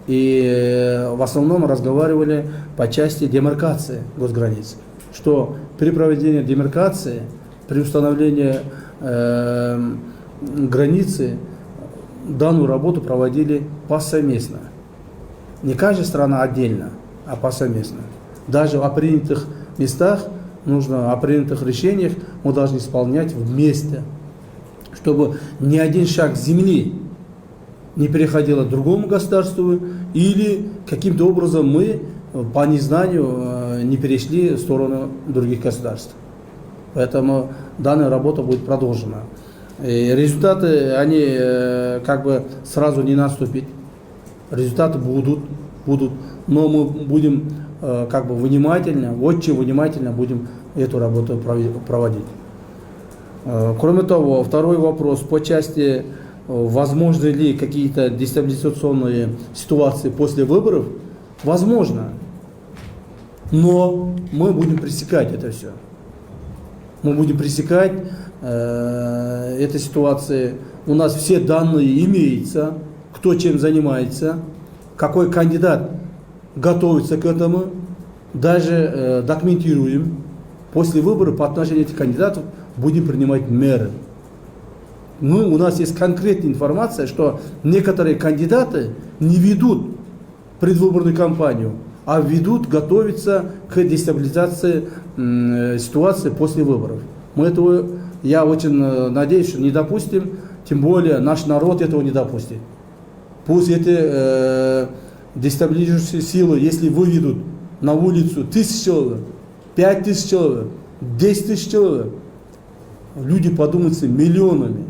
и в основном разговаривали по части демаркации госграниц, что при проведении демаркации, при установлении границы, данную работу проводили повсеместно. Не каждая страна отдельно, а повсеместно. Даже о принятых местах, о принятых решениях мы должны исполнять вместе, чтобы ни один шаг земли не переходил к другому государству или каким-то образом мы по незнанию не перешли в сторону других государств. Поэтому данная работа будет продолжена. И результаты, они как бы сразу не наступят. Результаты будут, но мы будем как бы очень внимательно будем эту работу проводить. Кроме того, второй вопрос по части, возможны ли какие-то дестабилизационные ситуации после выборов? Возможно, но мы будем пресекать это все. Мы будем пресекать этой ситуации. У нас все данные имеются, кто чем занимается, какой кандидат готовится к этому, даже документируем. После выборов по отношению этих кандидатов будем принимать меры. У нас есть конкретная информация, что некоторые кандидаты не ведут предвыборную кампанию, а готовятся к дестабилизации ситуации после выборов. Я очень надеюсь, что не допустим, тем более наш народ этого не допустит. Пусть эти дестабилизирующие силы, если выведут на улицу 1000 человек, 5000 человек, 10 тысяч человек, люди подумаются миллионами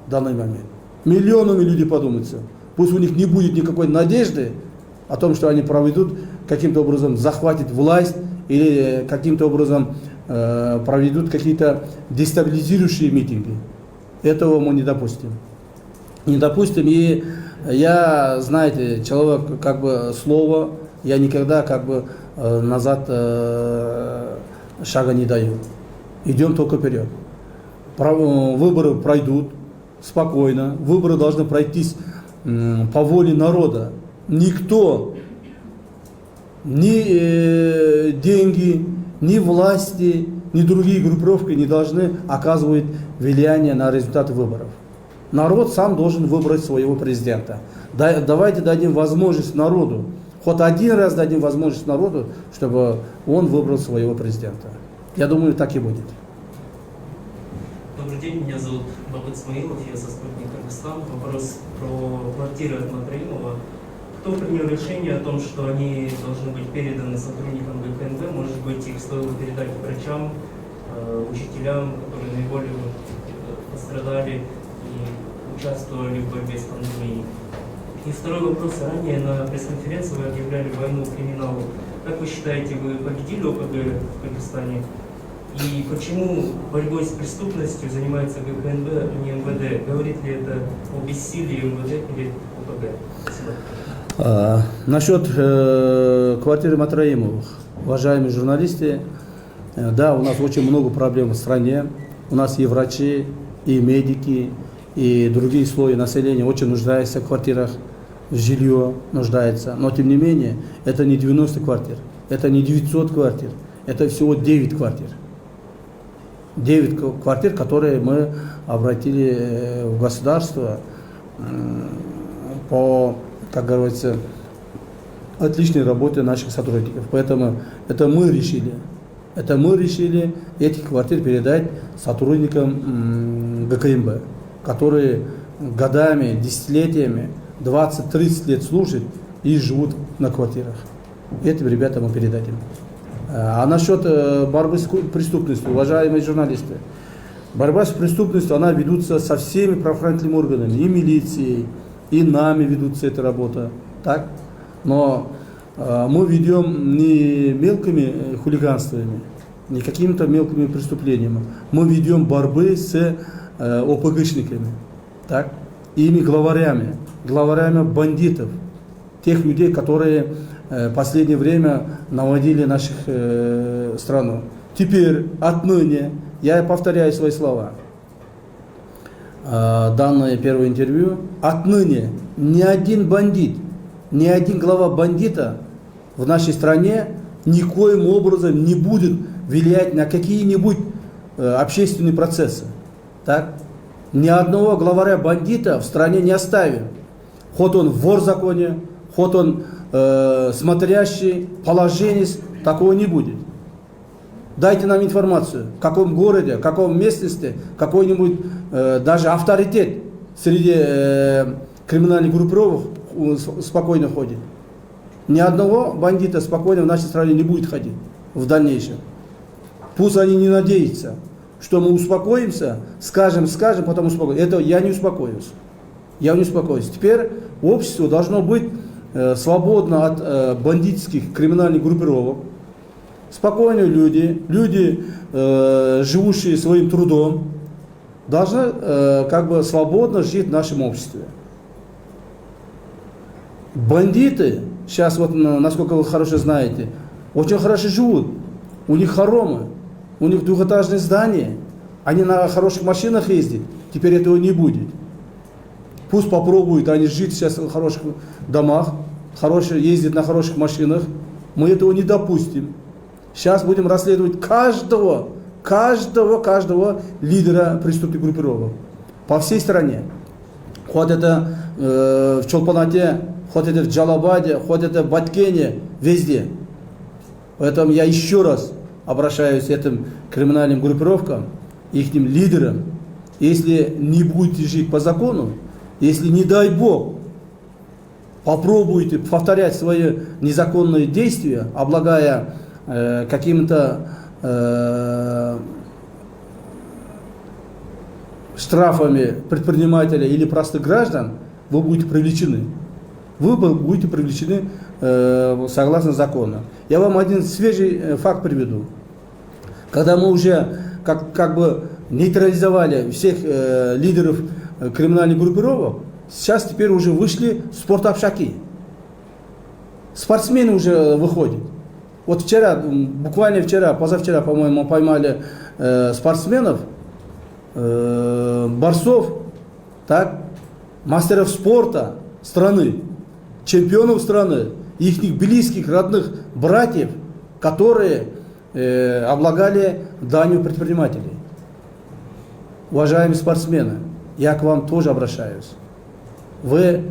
в данный момент. Миллионами люди подумаются. Пусть у них не будет никакой надежды о том, что они проведут, каким-то образом захватят власть или каким-то образом проведут какие-то дестабилизирующие митинги. Этого мы не допустим. Не допустим. И я, знаете, человек как бы слова, я никогда как бы назад шага не даю. Идем только вперед. Выборы пройдут спокойно. Выборы должны пройтись по воле народа. Никто, ни деньги, ни власти, ни другие группировки не должны оказывать влияние на результаты выборов. Народ сам должен выбрать своего президента. Давайте дадим возможность народу, хоть один раз дадим возможность народу, чтобы он выбрал своего президента. Я думаю, так и будет. Добрый день, меня зовут Бабыт Смаилов, я со «Спутник Кыргызстан». Вопрос про квартиры от Матраимова. Кто принял решение о том, что они должны быть переданы сотрудникам ГКНБ? Может быть, их стоило передать врачам, учителям, которые наиболее пострадали и участвовали в борьбе с пандемией? И второй вопрос. Ранее на пресс-конференции вы объявляли войну криминалу. Как вы считаете, вы победили ОПГ в Кыргызстане? И почему борьбой с преступностью занимается ГКНБ, а не МВД? Говорит ли это о бессилии МВД перед ОПГ? Спасибо. Насчет квартиры Матраимовых, уважаемые журналисты, да, у нас очень много проблем в стране. У нас и врачи, и медики, и другие слои населения очень нуждаются в квартирах, в жилье нуждаются. Но тем не менее, это не 90 квартир, это не 900 квартир, это всего 9 квартир. 9 квартир, которые мы обратили в государство по, как говорится, отличной работе наших сотрудников. Поэтому это мы решили этих квартир передать сотрудникам ГКНБ, которые годами, десятилетиями, 20-30 лет служат и живут на квартирах. Этим ребятам мы передадим. А насчет борьбы с преступностью, уважаемые журналисты, Борьба с преступностью, она ведется со всеми правоохранительными органами, и милицией, и нами ведутся эта работа. Так? Но мы ведем не мелкими хулиганствами, не какими-то мелкими преступлениями. Мы ведем борьбы с ОПГшниками, так? Ими главарями бандитов, тех людей, которые в последнее время наводили нашу страну. Теперь, отныне, я повторяю свои слова, данное первое интервью, отныне ни один бандит, ни один глава бандита в нашей стране никоим образом не будет влиять на какие-нибудь общественные процессы. Так? Ни одного главаря бандита в стране не оставим. Хоть он вор в законе, хоть он смотрящий, положенец, такого не будет. Дайте нам информацию, в каком городе, в каком местности какой-нибудь даже авторитет среди криминальных группировок спокойно ходит. Ни одного бандита спокойно в нашей стране не будет ходить в дальнейшем. Пусть они не надеются, что мы успокоимся, скажем, потом успокоимся. Это я не успокоюсь. Я не успокоюсь. Теперь общество должно быть свободно от бандитских криминальных группировок. Спокойные люди, живущие своим трудом, должны свободно жить в нашем обществе. Бандиты, сейчас вот, насколько вы хорошо знаете, очень хорошо живут. У них хоромы, у них двухэтажные здания, они на хороших машинах ездят. Теперь этого не будет. Пусть попробуют они жить сейчас в хороших домах, ездить на хороших машинах. Мы этого не допустим. Сейчас будем расследовать каждого лидера преступных группировок по всей стране. Хоть это в Чолпанате, хоть это в Джалабаде, хоть это в Баткене, везде. Поэтому я еще раз обращаюсь к этим криминальным группировкам, их лидерам. Если не будете жить по закону, если, не дай Бог, попробуете повторять свои незаконные действия, облагая какими-то штрафами предпринимателей или простых граждан, вы будете привлечены. Вы будете привлечены согласно закону. Я вам один свежий факт приведу. Когда мы уже как бы нейтрализовали всех лидеров криминальных группировок, сейчас теперь уже вышли спортовщики. Спортсмены уже выходят. Вот вчера, буквально позавчера, по-моему, поймали спортсменов, борцов, так, мастеров спорта страны, чемпионов страны, их близких, родных братьев, которые облагали данью предпринимателей. Уважаемые спортсмены, я к вам тоже обращаюсь. Вы,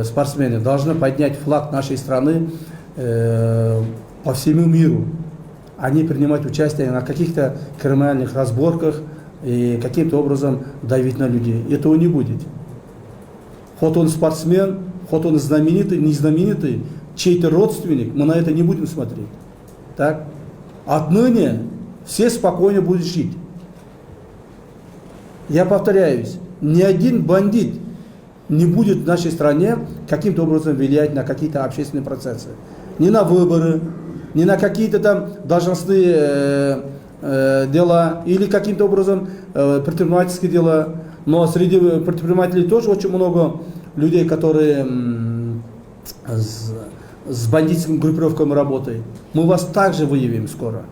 спортсмены, должны поднять флаг нашей страны по всему миру, а не принимать участие на каких-то криминальных разборках и каким-то образом давить на людей. Этого не будет. Хоть он спортсмен, хоть он знаменитый, не знаменитый, чей-то родственник, мы на это не будем смотреть. Так? Отныне все спокойно будут жить. Я повторяюсь, ни один бандит не будет в нашей стране каким-то образом влиять на какие-то общественные процессы. Ни на выборы, ни на какие-то там должностные дела или каким-то образом предпринимательские дела. Но среди предпринимателей тоже очень много людей, которые с бандитскими группировками работают. Мы вас также выявим скоро.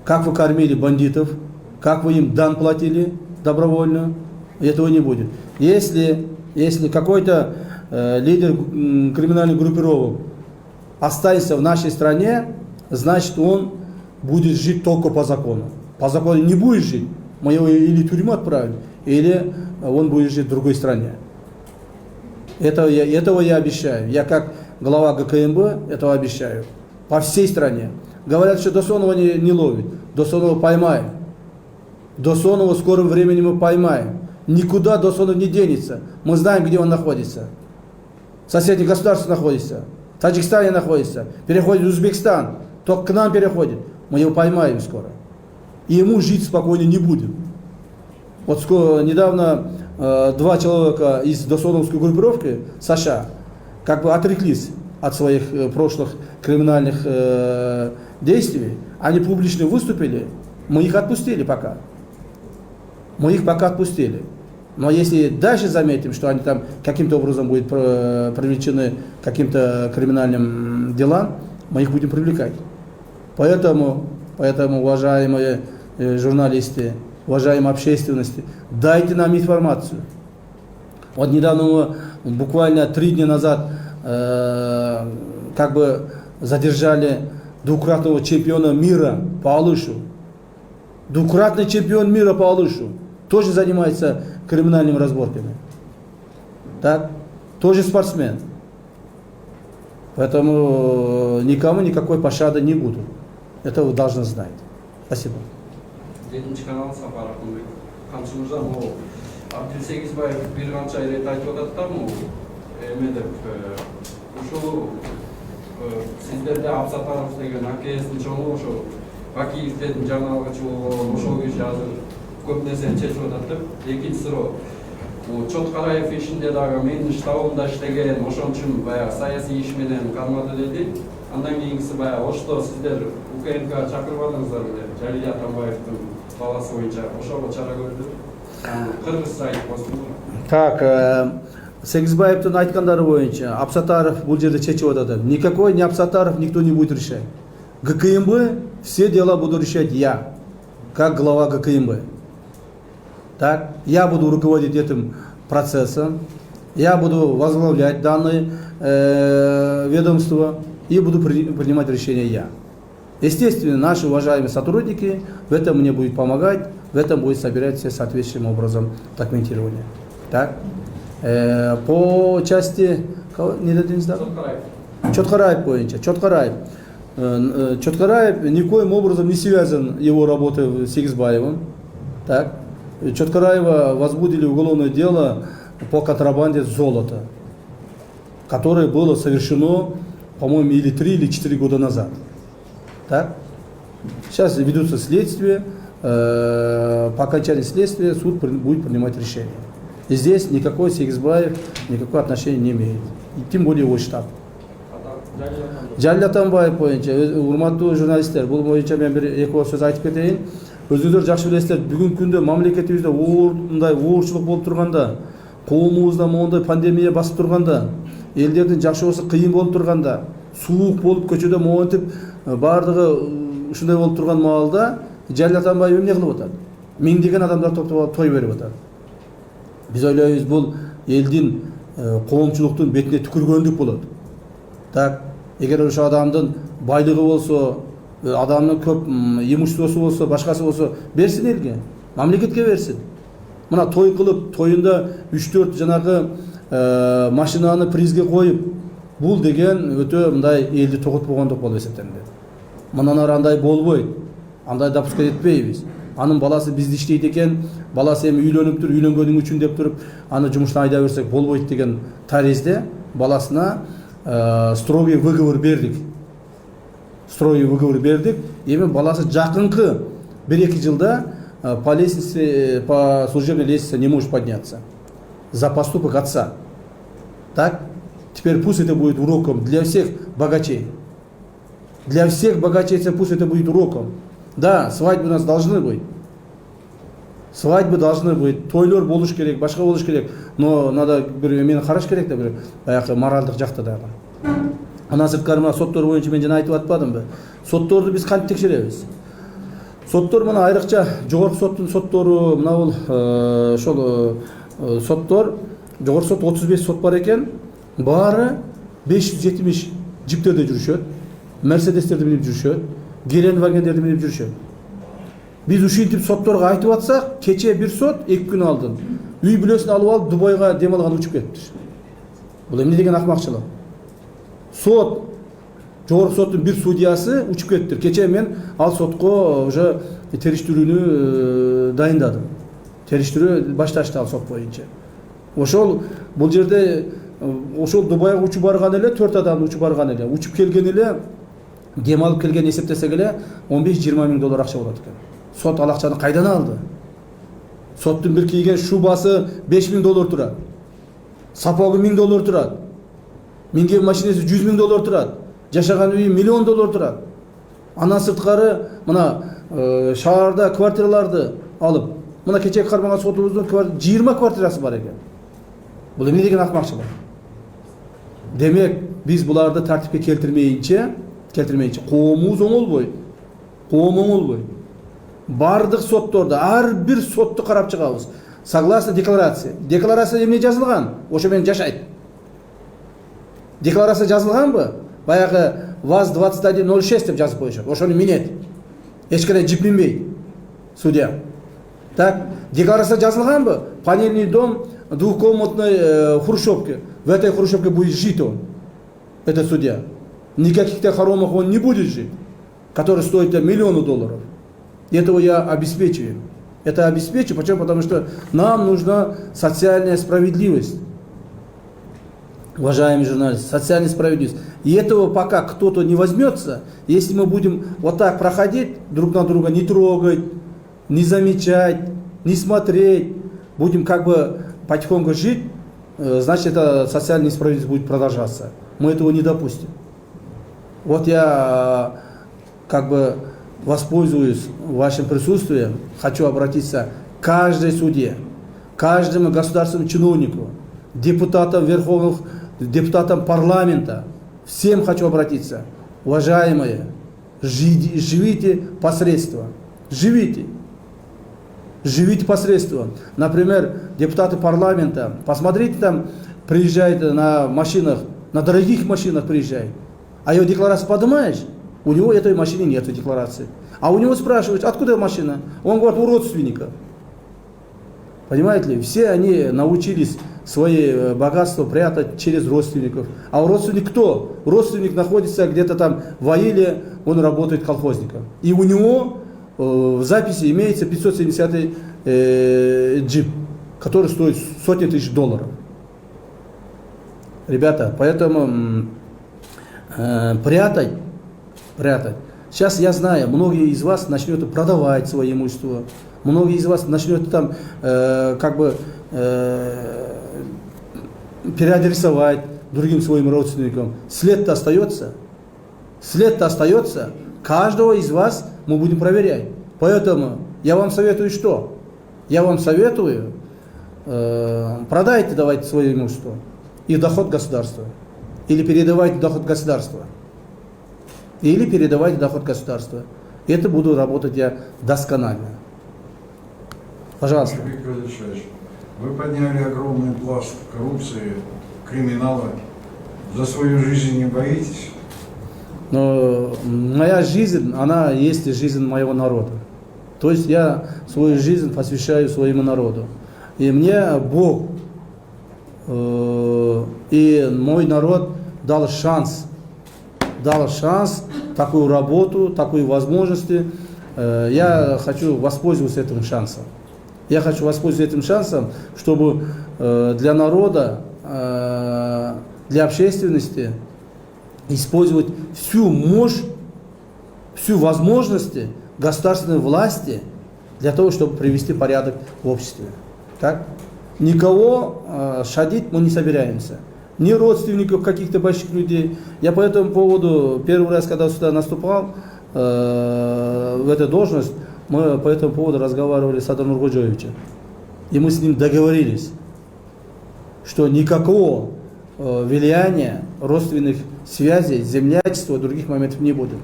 Как вы кормили бандитов, как вы им дан платили добровольно, этого не будет. Если какой-то лидер криминальных группировок останется в нашей стране, значит он будет жить только по закону. По закону не будет жить, мы его или в тюрьму отправим, или он будет жить в другой стране. Этого я обещаю. Я как глава ГКМБ этого обещаю. По всей стране. Говорят, что Досонова не ловит. Досонова поймаем. Досонова в скором времени мы поймаем. Никуда Досонов не денется. Мы знаем, где он находится. В соседних государствах находится. В Таджикистане находится. Переходит в Узбекистан. Только к нам переходит. Мы его поймаем скоро. и ему жить спокойно не будет. Вот недавно 2 человека из досоновской группировки США как бы отреклись от своих прошлых криминальных действий. Они публично выступили, мы их отпустили пока. Мы их пока отпустили. Но если дальше заметим, что они там каким-то образом будут привлечены к каким-то криминальным делам, мы их будем привлекать. Поэтому уважаемые журналисты, уважаемая общественность, дайте нам информацию. Вот недавно, буквально 3 дня назад, как бы задержали двукратного чемпиона мира по алышу. Двукратный чемпион мира по алышу. Тоже занимается криминальными разборками. Так? Тоже спортсмен. Поэтому никому никакой пощады не будет. Это вы должны знать. Спасибо. Жетінші канал Сапар Акылбек. Қамшы мырза, ол Абдул Сегизбаев bir qancha rет айтып атат да, эме деп ушул сиздерде Абсатаров деген акесин чоңу ошо Бакиевден жаңалыгы чыгып ошол киши азыр көп нерсени чечип атат деп. Экинчи суроо. Чоткараев ишинде дагы менин штабымда иштеген, ошон үчүн баягы саясий иш менен кармады деди. Андан кийинкиси баягы ошто сиздер УКМК чакырбадыңыздар беле? Жалил Атамбаевдин баласы боюнча ошого чара көрдү. Кыргыз сайт посту. Так, Сегизбаевдин айткандары боюнча Абсатаров бул жерде чечип атат. Никакой не Абсатаров никто не будет решать. ГКМБ все дела буду решать я, как глава ГКМБ. Так, я буду руководить этим процессом, я буду возглавлять данное ведомство и буду принимать решения я. Естественно, наши уважаемые сотрудники в этом мне будут помогать, в этом будет собирать все соответствующим образом документирование. Так, по части не дадим сдать? Чоткараев боюнча. Чоткараев никоим образом не связан его работой с Сегизбаевым. Так. Чоткараева возбудили уголовное дело по контрабанде золота, которое было совершено, по-моему, или 3, или 4 года назад. Так? Сейчас ведутся следствия, по окончании следствия суд будет принимать решение. И здесь никакой Сегизбаев никакого отношения не имеет, и тем более его штаб. Жалил Атамбаев боюнча, урматтуу журналисттер, бул боюнча мен бир 2 сөз айтып кетейин. Өзүңөр жакшы билесиздер, бүгүнкү күндө мамлекетибизде мындай оорчулук болуп турганда, коомубузда моундай пандемия басып турганда, элдердин жашоосу кыйын болуп турганда, суук болуп көчөдө моунтип баардыгы ушундай болуп турган маалда Жалил Атамбаев эмне кылып атат? Миңдеген адамдар топтоп той берип атат. Биз ойлойбуз, бул элдин коомчулуктун бетине түкүргөндүк болот. Так, эгер ошо адамдын байлыгы болсо, адамның көп имуществосы болса, башкасы болса, берсин элге, мамлекетке берсин. Мына той кылып, тоюнда 3-4 жанагы машинаны призге коюп, бул деген өтө мындай элди тоготпогондук болуп эсептелинет. Мындан ары андай болбойт. Андай допуска этпейбиз. Анын баласы бизде иштейт экен, баласы эми үйлөнүп туруп, үйлөнгөнүң үчүн деп туруп, аны жумуштан айдап берсек болбойт деген таризде баласына строгий выговор бердик. Строгий выговор бердик. Эми баласы жакынкы 1-2 жылда по лестнице, по служебной лестнице не может подняться за поступок отца. Так? Теперь пусть это будет уроком для всех богачей. Для всех богачей пусть это будет уроком. Да, свадьбы у нас должны быть. Свадьбы должны быть. Тойлор болуш керек, башка болуш керек. Но надо мени караш керек да бир баягы моралдык жакта дагы. Ана сырткары соттор боюнча мен жана айтып атпадымбы? Сотторду биз кантип текшеребиз? Соттор мына айрыкча жогорку соттун соттору, мына бул ошол соттор, жогорку сот 35 сот бар экен. Баары 570 жиптерде жүрүшөт, мерседестерди минип жүрүшөт, Гелендвагендерди минип жүрүшөт. Биз ушинтип сотторго айтып атсак, кече бир сот 2 күн алдын үй бүлөсүн алып алып Дубайга дем алган учуп кетти. Бул эмне деген акмакчылык? Сот, жогорку соттун бир судьясы учуп кетти. Кече мен ал сотко уже териштирүүнү дайындадым. Териштирүү башташты ал сот боюнча. Ошол бул жерде ошол Дубайга учуп барган эле 4 адам учуп барган эле. Учуп келген эле дем алып келген эсептесек эле $15-20 миң акча болот экен. Сот ал акчаны кайдан алды? Соттун бир кийген шубасы $5000 турат. Сапогу $1000 турат. Минген машинеси $100,000 турат. Жашаган үйү $1 миллион турат. Андан сырткары мына шаарда квартираларды алып, мына кечээ кармаган сотубуздун 20 квартирасы бар экен. Бул эмне деген акмакчылык? Демек, биз буларды тартипке келтирмейинче коомубуз оңолбойт. Бардык соттордо ар бир сотту карап чыгабыз. Согласно декларация. Декларация эмне жазылган? Ошо менен жашайт. Декларация жазылганбы? Баягы ВАЗ-2106 деп жазып коюшат. Ошону минет. Эч кандай жип минбейт. Судья. Так, декларация жазылганбы? Панельный дом двухкомнатной хрущевки. В этой хрущевке будет жить он. Это судья. Никаких-то хоромах он не будет жить, который стоит $1 миллион. И этого я обеспечиваю. Это обеспечу. Почему? Потому что нам нужна социальная справедливость. Уважаемые журналисты, социальная справедливость. И этого пока кто-то не возьмется, если мы будем вот так проходить, друг на друга не трогать, не замечать, не смотреть, будем как бы потихоньку жить, значит, эта социальная несправедливость будет продолжаться. Мы этого не допустим. Вот я как бы воспользуюсь вашим присутствием, хочу обратиться к каждой судье, каждому государственному чиновнику, депутатам парламента, всем хочу обратиться. Уважаемые, живите посредством. Живите посредством. Например, депутаты парламента, посмотрите, там приезжает на машинах, на дорогих машинах приезжает. А его декларацию поднимаешь, у него этой машины нет декларации. А у него спрашивают, откуда машина? Он говорит, у родственника. Понимаете ли, все они научились свои богатства прятать через родственников. А у родственника кто? Родственник находится где-то там в Аиле, он работает колхозником. И у него в записи имеется 570-й джип, который стоит сотни тысяч $. Ребята, поэтому прятать. Сейчас я знаю, многие из вас начнут продавать свое имущество, многие из вас начнут там переадресовать другим своим родственникам. След-то остается. Каждого из вас мы будем проверять. Поэтому я вам советую что? Я вам советую, продайте, давайте свое имущество и доход государства. Или передавайте доход государства. Это буду работать я досконально. Пожалуйста. Виктор Алексеевич, вы подняли огромный пласт коррупции, криминала. За свою жизнь не боитесь? Но моя жизнь, она есть жизнь моего народа. То есть я свою жизнь посвящаю своему народу. И мне Бог и мой народ дал шанс, такую работу, такую возможность. Я хочу воспользоваться этим шансом. Чтобы для народа, для общественности использовать всю мощь, всю возможность государственной власти для того, чтобы привести порядок в обществе. Так? Никого шадить мы не собираемся. Ни родственников каких-то больших людей. Я по этому поводу, первый раз, когда сюда наступал, в эту должность, мы по этому поводу разговаривали с Садыром Нургоджоевичем. И мы с ним договорились, что никакого влияния, родственных связей, землячества, других моментов не будет.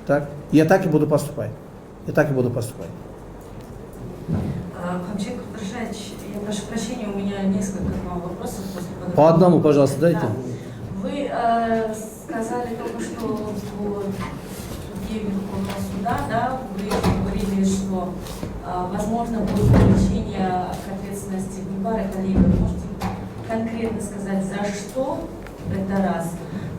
Так? Я так и буду поступать. Хамшек Кудрашевич, я прошу прощения, у меня несколько к вам вопросов. По одному, пожалуйста, дайте. Да. Вы сказали только что в суде Верховного суда, да, вы говорили, что возможно будет привлечение к ответственности Гульбары Калиевой. Можете конкретно сказать, за что? Это раз.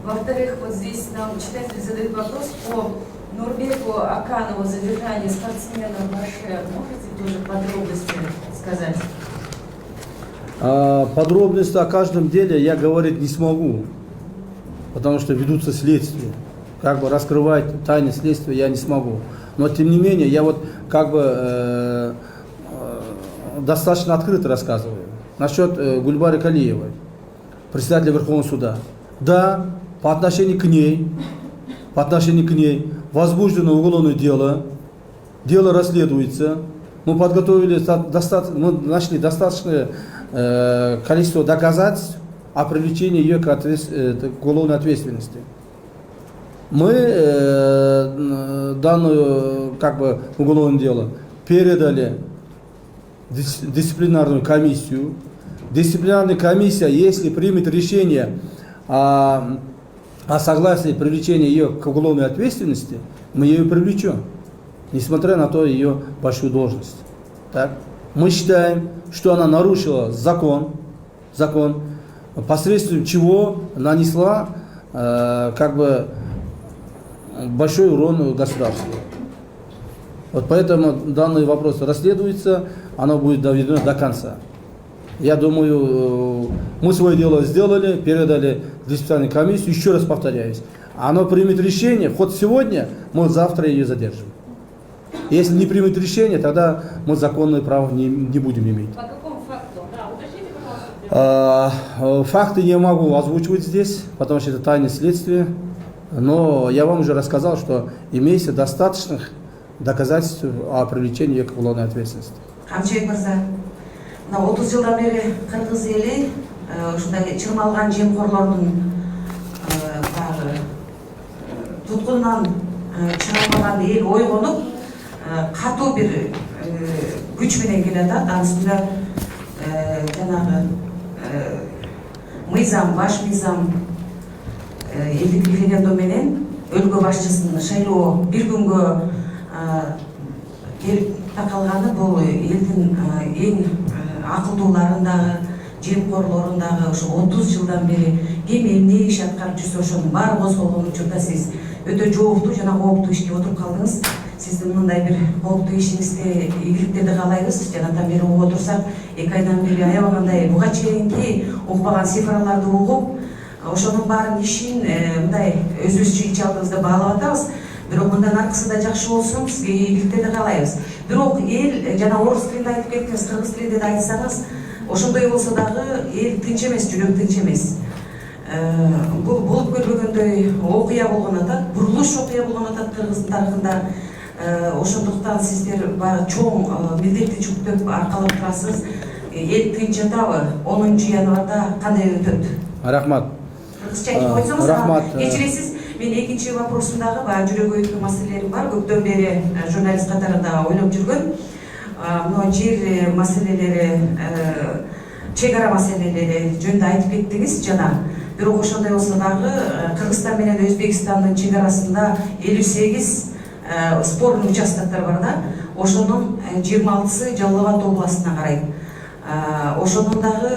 Во-вторых, вот здесь нам читатель задает вопрос по Нурбеку Аканову, задержание спортсмена в Баше. Можете тоже подробности сказать? Подробности о каждом деле я говорить не смогу, потому что ведутся следствия. как бы раскрывать тайны следствия я не смогу. Но тем не менее, я вот как бы достаточно открыто рассказываю. Насчет Гульбары Калиевой, председателя Верховного суда. Да, по отношению к ней возбуждено уголовное дело расследуется. Мы подготовили, мы нашли достаточное количество доказательств о привлечении ее к уголовной ответственности. Мы данную как бы уголовное дело передали дисциплинарную комиссию. Дисциплинарная комиссия, если примет решение о согласии привлечения ее к уголовной ответственности, мы ее привлечем, несмотря на то ее большую должность. Так? Мы считаем, что она нарушила закон, посредством чего нанесла как бы большой урон государству. Вот поэтому данный вопрос расследуется, оно будет доведено до конца. Я думаю, мы свое дело сделали, передали в дисциплинарную комиссию, еще раз повторяюсь. Оно примет решение, хоть сегодня, мы завтра ее задержим. Если не примет решение, тогда мы законное право не будем иметь. По какому факту? Да, уточните, пожалуйста. Факты не могу озвучивать здесь, потому что это тайное следствие. Но я вам уже рассказал, что имеется достаточных доказательств о привлечении ее к уголовной ответственности. Камчыбек мырза, мына 30 жылдан бери кыргыз эли ушундай чырмалган жемкорлордун баягы туткунунан чыга алмаган эл ойгонуп катуу бир күч менен келатат. Анын үстүнө жанагы мыйзам, баш мыйзам элдик референдум менен өлкө башчысын шайлоо бир күнгө келип такалганы бул элдин эң акылдууларын дагы жемкорлорун дагы ошо 30 жылдан бери ким эмне иш аткарып жүрсө ошонун баары козголгон учурда сиз өтө жооптуу жана кооптуу ишке отуруп калдыңыз. Сиздин мындай бир кооптуу ишиңизде ийгиликтерди каалайбыз. Жанатан бери угуп отурсак, 2 айдан бери аябагандай буга чейинки укпаган цифрларды угуп, ошонун баарын ишин мындай өзүбүзчө ич алдыбызда баалап атабыз. Бирок мындан аркысы да жакшы болсун, сизге ийгиликтерди каалайбыз. Бирок эл жана орус тилинде айтып кеттиңиз, кыргыз тилинде да айтсаңыз, ошондой болсо дагы эл тынч эмес, жүрөк тынч эмес. Бул болуп көрбөгөндөй окуя болгон атат, бурулуш окуя болгон атат кыргыздын тарыхында. Ошондуктан сиздер баягы чоң милдетти жүктөп аркалап турасыз. Эл тынч жатабы? 10 январда кандай өтөт? Рахмат. Кыргызча айтып койсоңуз, кечиресиз. Мен экинчи вопросумдагы баягы жүрөгү өткөн маселелерим бар. Көптөн бери журналист катарында ойлоп жүргөн. Мына жер маселелери, чек ара маселелери жөнүндө айтып кеттиңиз жана. Бирок ошондой болсо дагы Кыргызстан менен Өзбекстандын чек арасында 58 спорный участоктор бар да. Ошонун 26-сы Жалал Абад областына карайт. Ошонун дагы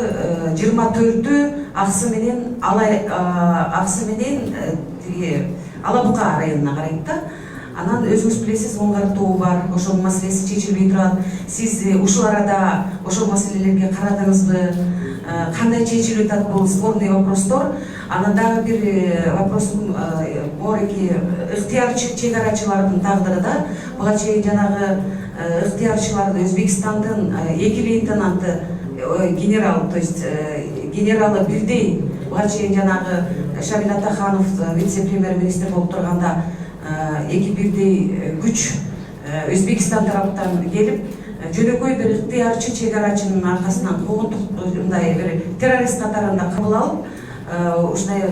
24-ү аксы менен Ала Бука районуна карайт да. Анан өзүңүз билесиз, Оңгар тоо бар, ошонун маселеси чечилбей турат. Сиз ушул арада ошол маселелерге карадыңызбы? Кандай чечилип атат бул спорный вопростор? Анан дагы бир вопросум мореки ыктыярчы чек арачылардын тагдыры да. Буга чейин жанагы ыктыярчыларды Өзбекстандын 2 лейтенанты генерал, то есть генералы бирдей, буга чейин жанагы Шамил Атаханов вице-премьер-министр болуп турганда 2 бирдей күч Өзбекстан тараптан келип, жөнөкөй бир ыктыярчы чек арачынын аркасынан мындай бир террорист катарында кабыл алып, ушундай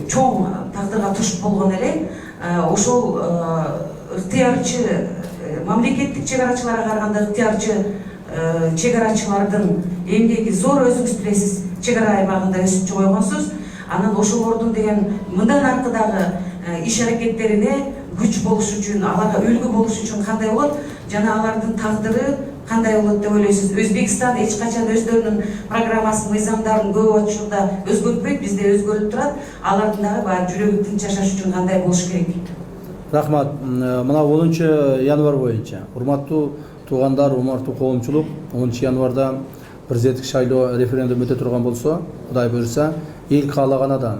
чоң тагдырга туш болгон эле. Ошол ыктыярчы мамлекеттик чек арачыларга караганда ыктыярчы чек арачылардын эмгеги зор, өзүңүз билесиз, чек ара аймагында өсүп койгонсуз. Анан ошолордун деген мындан аркыдагы иш аракеттерине күч болуш үчүн, аларга үлгү болуш үчүн кандай болот? Жана алардын тагдыры кандай болот деп ойлойсуз? Өзбекстан эч качан өздөрүнүн программасын, мыйзамдарын көп учурда өзгөртпөйт, бизде өзгөрүп турат. Алардын дагы баягы жүрөгү тынч жашаш үчүн кандай болуш керек? Рахмат. Мына 10 январ боюнча урматтуу туугандар, урматтуу коомчулук, 10 январда президенттик шайлоо референдум өтө турган болсо, Кудай буйрса, эл каалаган адам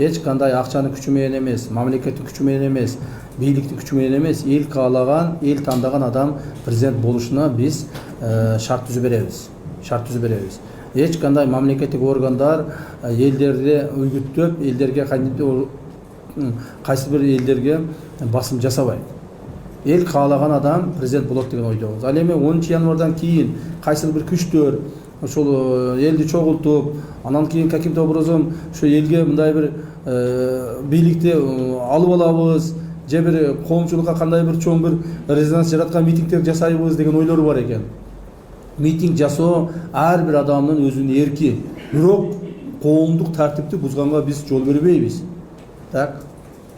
эч кандай акчанын күчү менен эмес, мамлекеттин күчү менен эмес, бийликтин күчү менен эмес, эл каалаган, эл тандаган адам президент болушуна биз шарт түзүп беребиз. Шарт түзүп беребиз. Эч кандай мамлекеттик органдар элдерди үгүттөп, элдерге кайсы бир элдерге басым жасабайт. Эл каалаган адам президент болот деген ойдобуз. Ал эми 10 январдан кийин кайсы бир күчтөр ошол элди чогултуп, анан кийин каким-то образом ошо элге мындай бир бийликти алып алабыз, же бир коомчулукка кандай бир чоң бир резонанс жараткан митингдер жасайбыз деген ойлору бар экен. Митинг жасоо ар бир адамдын өзүнүн эрки. Бирок коомдук тартипти бузганга биз жол бербейбиз. Так,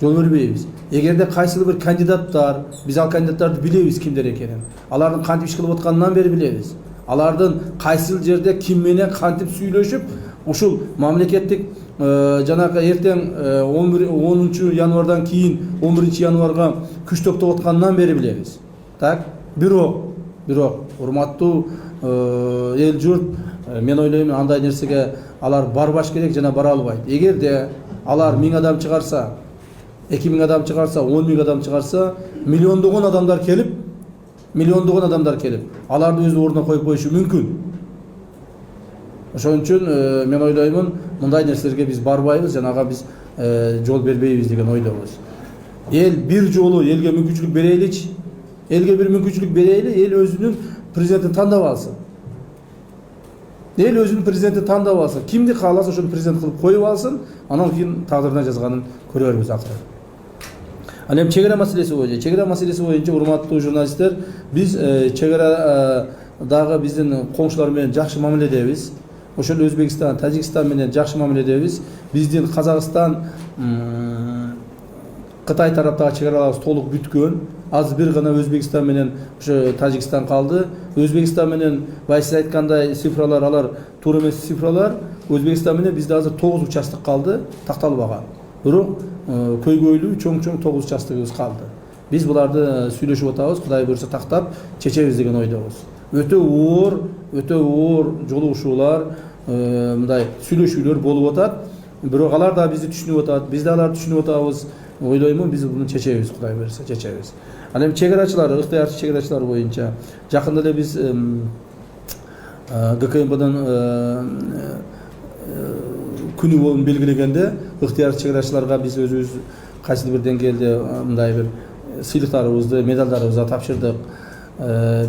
жол бербейбиз. Эгерде кайсыл бир кандидаттар, биз ал кандидаттарды билебиз кимдер экенин. Алардын кантип иш кылып атканынан бери билебиз. Алардын кайсыл жерде ким менен кантип сүйлөшүп, ушул мамлекеттик жанагы эртең 10 январдан кийин 11 январга күч топтоп атканынан бери билебиз. Так, бирок урматтуу эл журт, мен ойлойм андай нерсеге алар барбаш керек жана бара албайт. Эгерде алар 1000 адам чыгарса, 2000 адам чыгарса, 10 000 адам чыгарса, миллиондогон адамдар келип, аларды өз ордуна коюп коюшу мүмкүн. Ошон үчүн мен ойлоймун, мындай нерселерге биз барбайбыз, жанага биз жол бербейбиз деген ойдобуз. Эл бир жолу элге мүмкүнчүлүк берейличи, элге бир мүмкүнчүлүк берейли, эл өзүнүн президентин тандап алсын. Эл өзүнүн президентин тандап алсын. Кимди кааласа ошону президент кылып коюп алсын, анан кийин тагдырына жазганын көрө беребиз акыры. Ал эми чек ара маселеси боюнча урматтуу журналисттер, биз чек арадагы биздин коңшулар менен жакшы мамиледебиз. Ошол Өзбекстан, Тажикстан менен жакшы мамиледебиз. Биздин Казакстан, Кытай тараптагы чек араларыбыз толук бүткөн. Азыр бир гана Өзбекстан менен ошо Тажикстан калды. Өзбекстан менен байсыз айткандай цифралар, алар туура эмес цифралар. Өзбекстан менен бизде азыр 9 участок калды, такталбаган. Бирок көйгөйлүү чоң 9 участогубуз калды. Биз буларды сүйлөшүп атабыз, Кудай буйрса тактап чечебиз деген ойдобуз. Өтө оор жолугушуулар, мындай сүйлөшүүлөр болуп атат. Бирок алар да бизди түшүнүп атат, биз да аларды түшүнүп атабыз. Ойлоймун, биз буну чечебиз, Кудай буйрса чечебиз. Ал эми чек арачылар, ыктыярчы чек арачылар боюнча жакында эле биз ГКМБдын күнү болуп белгилегенде ыктыярчы чек арачыларга биз өзүбүз кайсы бир деңгээлде мындай бир сыйлыктарыбызды, медалдарыбызды тапшырдык.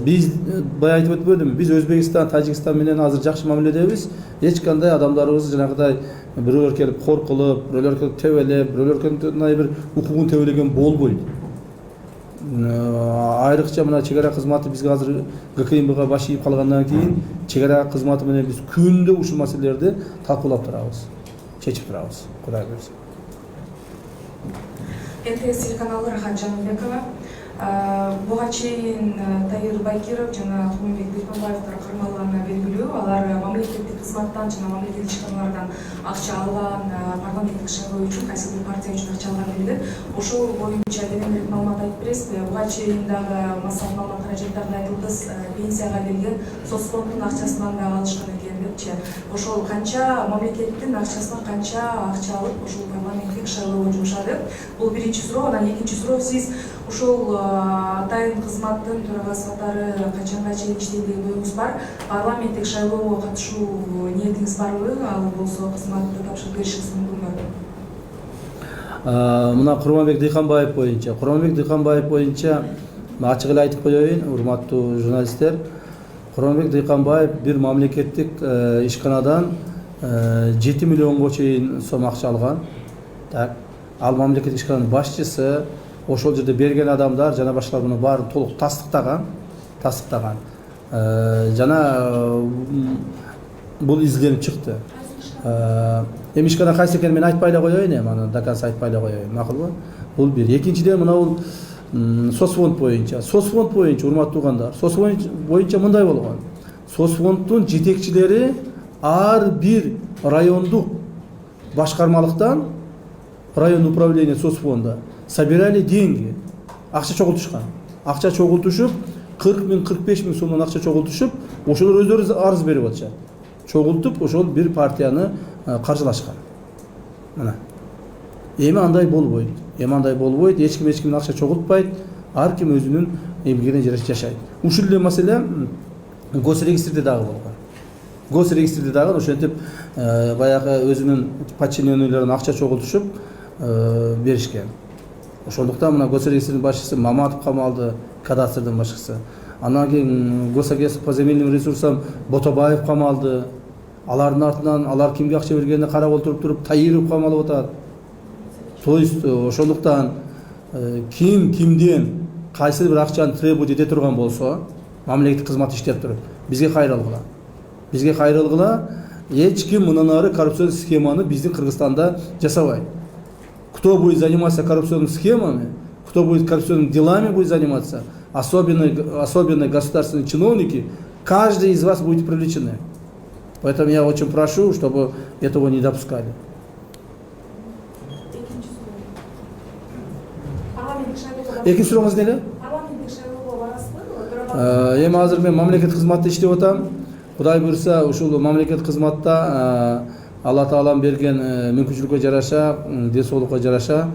Биз баягы айтып өтпөдүмбү? Биз Өзбекстан, Тажикстан менен азыр жакшы мамиледебиз. Эч кандай адамдарыбыз жанагыдай бирөөлөр келип кор кылып, бирөөлөр келип тебелеп, бирөөлөр келип мындай бир укугун тебелеген болбойт. Айрыкча мына чек ара кызматы бизге азыр ГКМБга баш ийип калгандан кийин чек ара кызматы менен биз күндө ушул маселелерди талкуулап турабыз, чечип турабыз. Кудай буйрса. НТС телеканалы Рахат Жаныбекова. Буга чейин Таир Байкиров жана Кумбек Дилбаевдер кармалганына белгилүү. Алар мамлекеттик кызматтан жана мамлекеттик ишканалардан акча алган, парламенттик шайлоо үчүн кайсы бир партия үчүн акча алган белгилеп. Ошол боюнча дегенбир маалымат айтып бересизби? Буга чейин дагы массалык маалымат каражаттарында айтылды, пенсияга келген соцфонддун акчасынан да алышкан экен депчи. Ошол канча мамлекеттин акчасынан канча акча алып ошол парламенттик шайлоого жумшады? Бул биринчи суроо. Анан экинчи суроо, сиз ушул атайын кызматтын төрагасы катары качанга чейин иштейт деген оюңуз бар? Парламенттик шайлоого катышуу ниетиңиз барбы? Ал болсо кызматты тапшырып беришиңиз мүмкүнбү? Мына Курманбек Дыйканбаев боюнча ачык эле айтып коеюн, урматтуу журналисттер. Курманбек Дыйканбаев бир мамлекеттик ишканадан 7 миллионго чейин сом акча алган. Так, ал мамлекеттик ишкананын башчысы, ошол жерде берген адамдар жана башкалар муну баарын толук тастыктаган. Жана бул изиленип чыкты. Эми ишкана кайсы экенин мен айтпай эле коеюн, эми аны до конца айтпай эле коеюн, макулбу? Бул бир. Экинчиден мына бул соцфонд боюнча, урматтуу угандар, соцфонд боюнча мындай болгон. Соцфонддун жетекчилери ар бир райондук башкармалыктан, район управления соцфонда собирали деньги. Акча чогултушкан. Акча чогултушуп, 40 000, 45 000 сомдон акча чогултушуп, ошолор өздөрү арыз берип атышат. Чогултуп, ошол бир партияны каржылашкан. Мына. Эми андай болбойт. Эч ким эчкимдин акча чогултпайт. Ар ким өзүнүн эмгегине жараша жашайт. Ушул эле маселе госрегистрде дагы болгон. Госрегистрде дагы ошентип баягы өзүнүн подчиненныйларын акча чогултушуп беришкен. Ошондуктан мына госрегистрдин башчысы Маматов камалды, кадастрдын башчысы. Анан кийин госагентство по земельным ресурсам Ботобаев камалды. Алардын артынан алар кимге акча бергенине карап отуруп туруп Таиров камалып атат. То есть ошондуктан ким кимден кайсы бир акчаны требовать эте турган болсо, мамлекеттик кызмат иштеп туруп, бизге кайрылгыла. Эч ким мындан ары коррупционный схеманы биздин Кыргызстанда жасабайт. Кто будет заниматься коррупционными схемами, кто будет коррупционными делами будет заниматься, особенно государственные чиновники, каждый из вас будет привлечены. Поэтому я очень прошу, чтобы этого не допускали. Экинчи сурооңуз эмне? Эми азыр мен мамлекеттик кызматта иштеп атам. Кудай буйрса, ушул мамлекеттик кызматта Алла Таалам берген мүмкүнчүлүккө жараша, ден соолукка жараша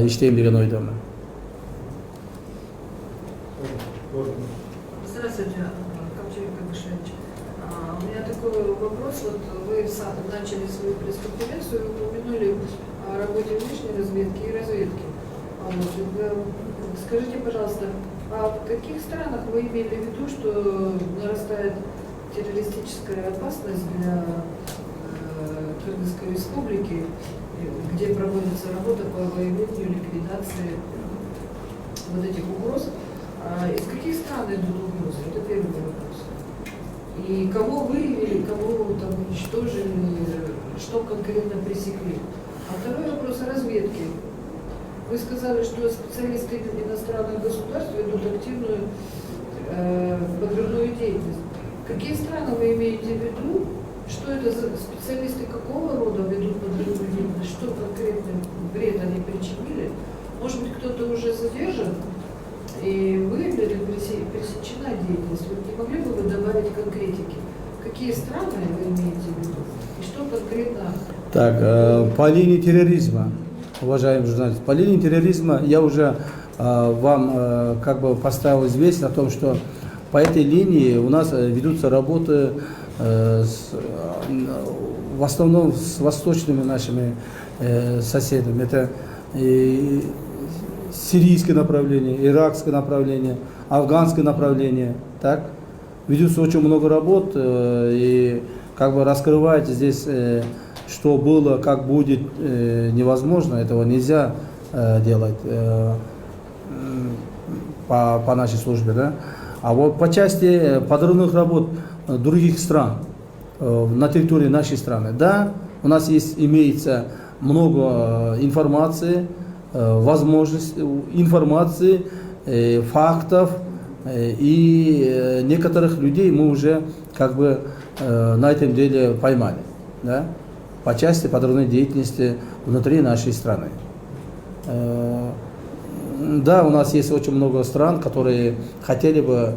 иштейм деген ойдомун. Здравствуйте, Камчевик Абишевич. У меня такой вопрос. Вот вы начали свою пресс-конференцию, вы упомянули о работе внешней разведки и разведки. Скажите, пожалуйста, а в каких странах вы имели в виду, что нарастает террористическая опасность для Кыргызской республики, где проводится работа по выявлению, ликвидации вот этих угроз? Из каких стран идут угрозы? Это первый вопрос. И кого выявили, кого там уничтожили, что конкретно пресекли? А второй вопрос о разведке. Вы сказали, что специалисты иностранных государств ведут активную подрывную деятельность. Какие страны вы имеете в виду? Что это за специалисты, какого рода ведут подрывную деятельность? Что конкретно вред они причинили? Может быть, кто-то уже задержан и выявлена, пресечена деятельность? Вот не могли бы вы добавить конкретики? Какие страны вы имеете в виду? И что конкретно? Так, по линии терроризма, уважаемый журналист, по линии терроризма я уже вам как бы поставил известие о том, что по этой линии у нас ведутся работы в основном с восточными нашими соседями. Это сирийское направление, иракское направление, афганское направление. Так? Ведется очень много работ, и как бы раскрывать здесь, что было, как будет, невозможно. Этого нельзя делать по нашей службе. Да? А вот по части подрывных работ других стран на территории нашей страны, да, у нас имеется много информации, возможностей, информации, фактов, и некоторых людей мы уже как бы на этом деле поймали, да, по части подрывной деятельности внутри нашей страны. Да, у нас есть очень много стран, которые хотели бы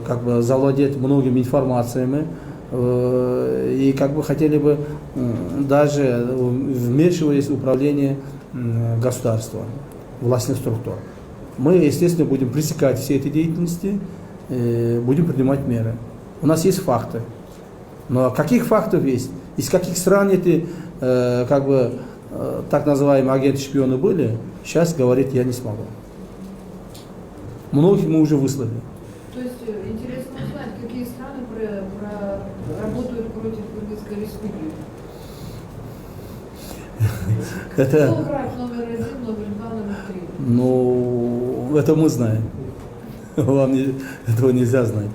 как бы завладеть многими информациями и как бы хотели бы даже вмешиваясь в управление государством, властных структур. Мы, естественно, будем пресекать все эти деятельности, будем принимать меры. У нас есть факты. Но каких фактов есть? Из каких стран эти как бы так называемые агенты-шпионы были, сейчас говорить я не смогу. Многих мы уже выслали. То есть интересно узнать, какие страны работают против Кыргызской республики. Это... Кто враг номер 1, номер 2, номер 3? Ну, это мы знаем. Вам этого нельзя знать.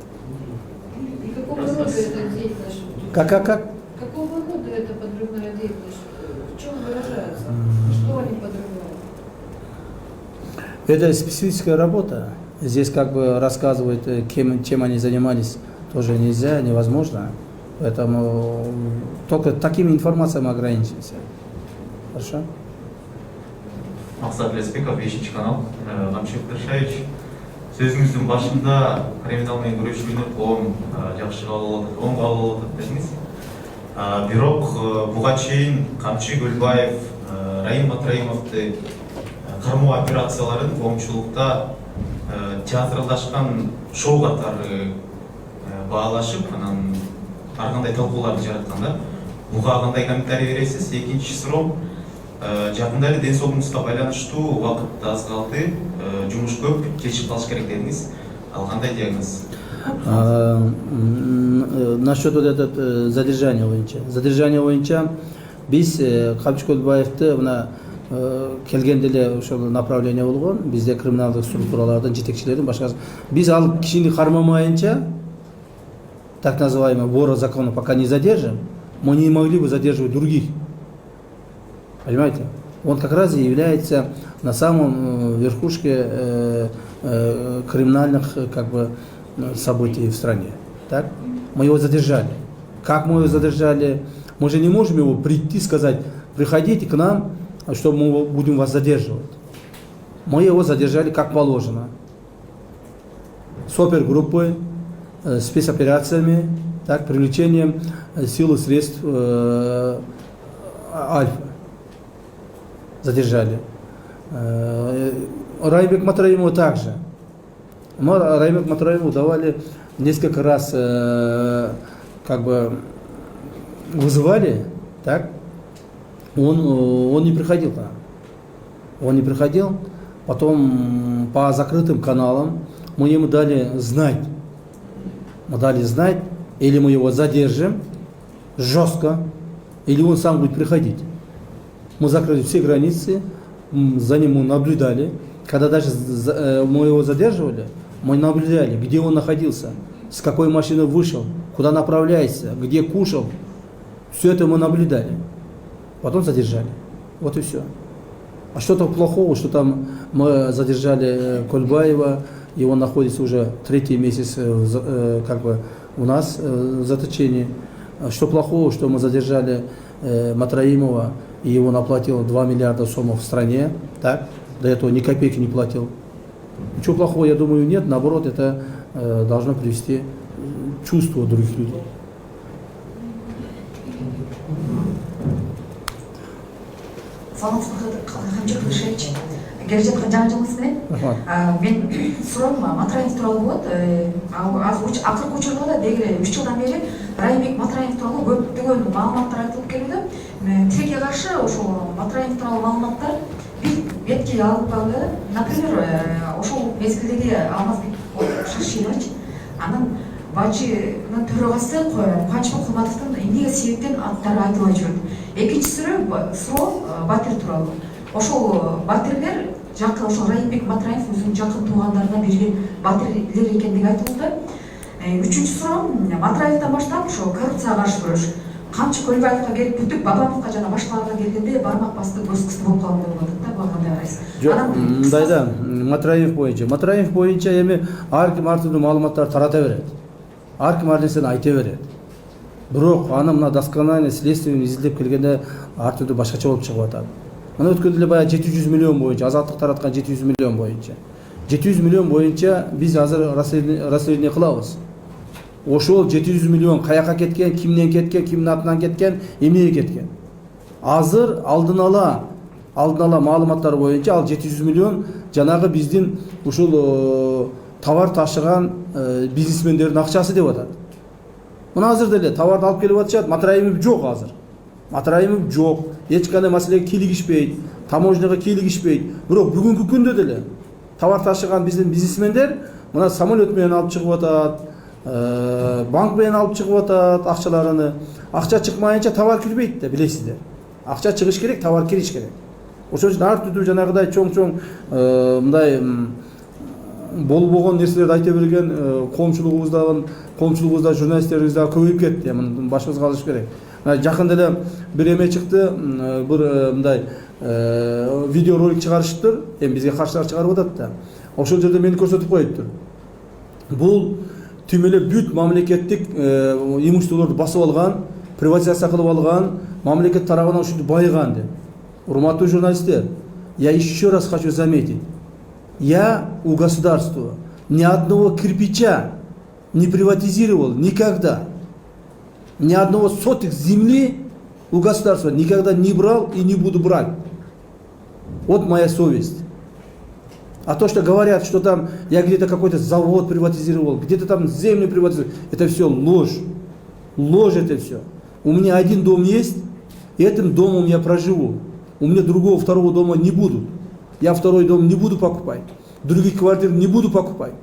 И какого рода эта деятельность? Как? Какого рода эта подрывная деятельность? В чем выражается? Что они подрывают? Это специфическая работа. Здесь как бы рассказывать, чем они занимались, тоже нельзя, невозможно. Поэтому только такими информациями ограничимся. Хорошо? Мақсат Леспеков, Вещич канал. Камчевик Абишевич, сөзіңіздің башында криминалмен күресуіне оң жақсы қабыл отыр дедіңіз. Бирок буга чейин Камчы Гөлбаев Райым Матраимовды кармоо операцияларын коомчулукта театралдашкан шоу катары баалашып, анан ар кандай талкууларды жаратканда буга кандай комментарий бересиз? Экинчи суроо, жакында эле ден соолугуңузга байланыштуу убакыт аз калды, жумуш көп, келишип калыш керек дедиңиз. Ал кандай диагноз? Насчет вот этот задержания боюнча биз Камчы Көлбаевди мына келгенде эле ошол направление болгон, бизде криминалдык структуралардын жетекчилерин башка биз ал кишини кармамайынча, так называемый вора закона пока не задержим, мы не могли бы задерживать других. Понимаете? Он как раз и является на самом верхушке криминальных как бы событий в стране. Так? Мы его задержали. Как мы его задержали? Мы же не можем его прийти и сказать: приходите к нам, что мы будем вас задерживать. Мы его задержали как положено. С опергруппой, спецоперациями, так, привлечением сил и средств Альфа. Задержали. Раймбек Матраимову также. Мы Раймбек Матраимову давали несколько раз, как бы вызывали, так? Он не приходил к нам. Он не приходил. Потом по закрытым каналам мы ему дали знать. Или мы его задержим жестко, или он сам будет приходить. Мы закрыли все границы, за ним мы наблюдали. Когда даже мы его задерживали, мы наблюдали, где он находился, с какой машины вышел, куда направляется, где кушал. Все это мы наблюдали. Потом задержали. Вот и все. А что-то плохого, что там мы задержали Кольбаева, и он находится уже 3-й месяц как бы у нас в заточении. Что плохого, что мы задержали Матраимова, и он оплатил 2 миллиарда сомов в стране, так? До этого ни копейки не платил. Ничего плохого, я думаю, нет. Наоборот, это должно привести чувство других людей. Келе жаткан жаңы жылыңыз менен мен суроом Матраев тууралуу болот. Акыркы учурда да деги 3 жылдан бери Раймбек Матраев тууралуу көптөгөн маалыматтар айтылып келүүдө. Тилекке каршы ошол Матраев тууралуу маалыматтар бир бетке алып калды. Например, ошол мезгилдеги Алмазбек Шашилович анын бажынын төрагасы Кубанычбек Кулматовдун эмнеге себептен аттары айтылбай жүрөт. Экинчи суроо Батир тууралуу. Ошол батирлер жакын ошол Раймбек Матраев өзүнүн жакын туугандарына берген батирлер экендиги айтылды. Үчүнчү суроо Матраевден баштап ошо коррупцияга каршы күрөш. Камчы Көлбаевга келип бүтүп Бабановго жана башкаларга келгенде бармак басты көз кысты болуп калган деп атат да, буга кандай карайсыз? Жок, мындайда Матраев боюнча эми ар ким ар түрдүү маалыматтарды тарата берет. Ар ким ар нерсени айта берет. Бирок аны мына досконально следствиени изилдеп келгенде ар түрдүү башкача болуп чыгып атат. Мына өткөндө эле баягы 700 миллион боюнча, азаттык тараткан 700 миллион боюнча. 700 миллион боюнча биз азыр расследование кылабыз. Ошол 700 миллион каяка кеткен, кимден кеткен, кимдин атынан кеткен, эмнеге кеткен. Азыр алдын ала маалыматтар боюнча ал 700 миллион жанагы биздин ушул товар ташыган бизнесмендердин акчасы деп атат. Мына азыр деле товарды алып келип атышат, Матраимов жок азыр. Матраимов жок, эч кандай маселеге кийлигишпейт, таможняга кийлигишпейт. Бирок бүгүнкү күндө деле товар ташыган биздин бизнесмендер мына самолет менен алып чыгып атат, банк менен алып чыгып атат акчаларını. Акча чыкмайынча товар кирбейт да, билесиздер. Акча чыгыш керек, товар кириш керек. Ошон үчүн ар түрдүү жанагыдай чоң-чоң мындай болбогон нерселерди айта берген коомчулугубузда журналисттерибиз да көбөйүп кетти. Муну башыбызга алыш керек. Жакында эле бир эме чыкты, бир мындай видео ролик чыгарышыптыр. Эми бизге каршылар чыгарып атат да. Ошол жерде мени көрсөтүп коюптур. Бул түм эле бүт мамлекеттик имуществолорду басып алган, приватизация кылып алган, мамлекет тарабынан ушинтип байыган деп. Урматтуу журналисттер, я еще раз хочу заметить, я у государства ни одного кирпича не приватизировал никогда. Ни одного сотых земли у государства никогда не брал и не буду брать. Вот моя совесть. А то, что говорят, что там я где-то какой-то завод приватизировал, где-то там землю приватизировал, это все ложь. Ложь это все. У меня один дом есть, и этим домом я проживу. У меня другого, второго дома не будет. Я второй дом не буду покупать. Других квартир не буду покупать.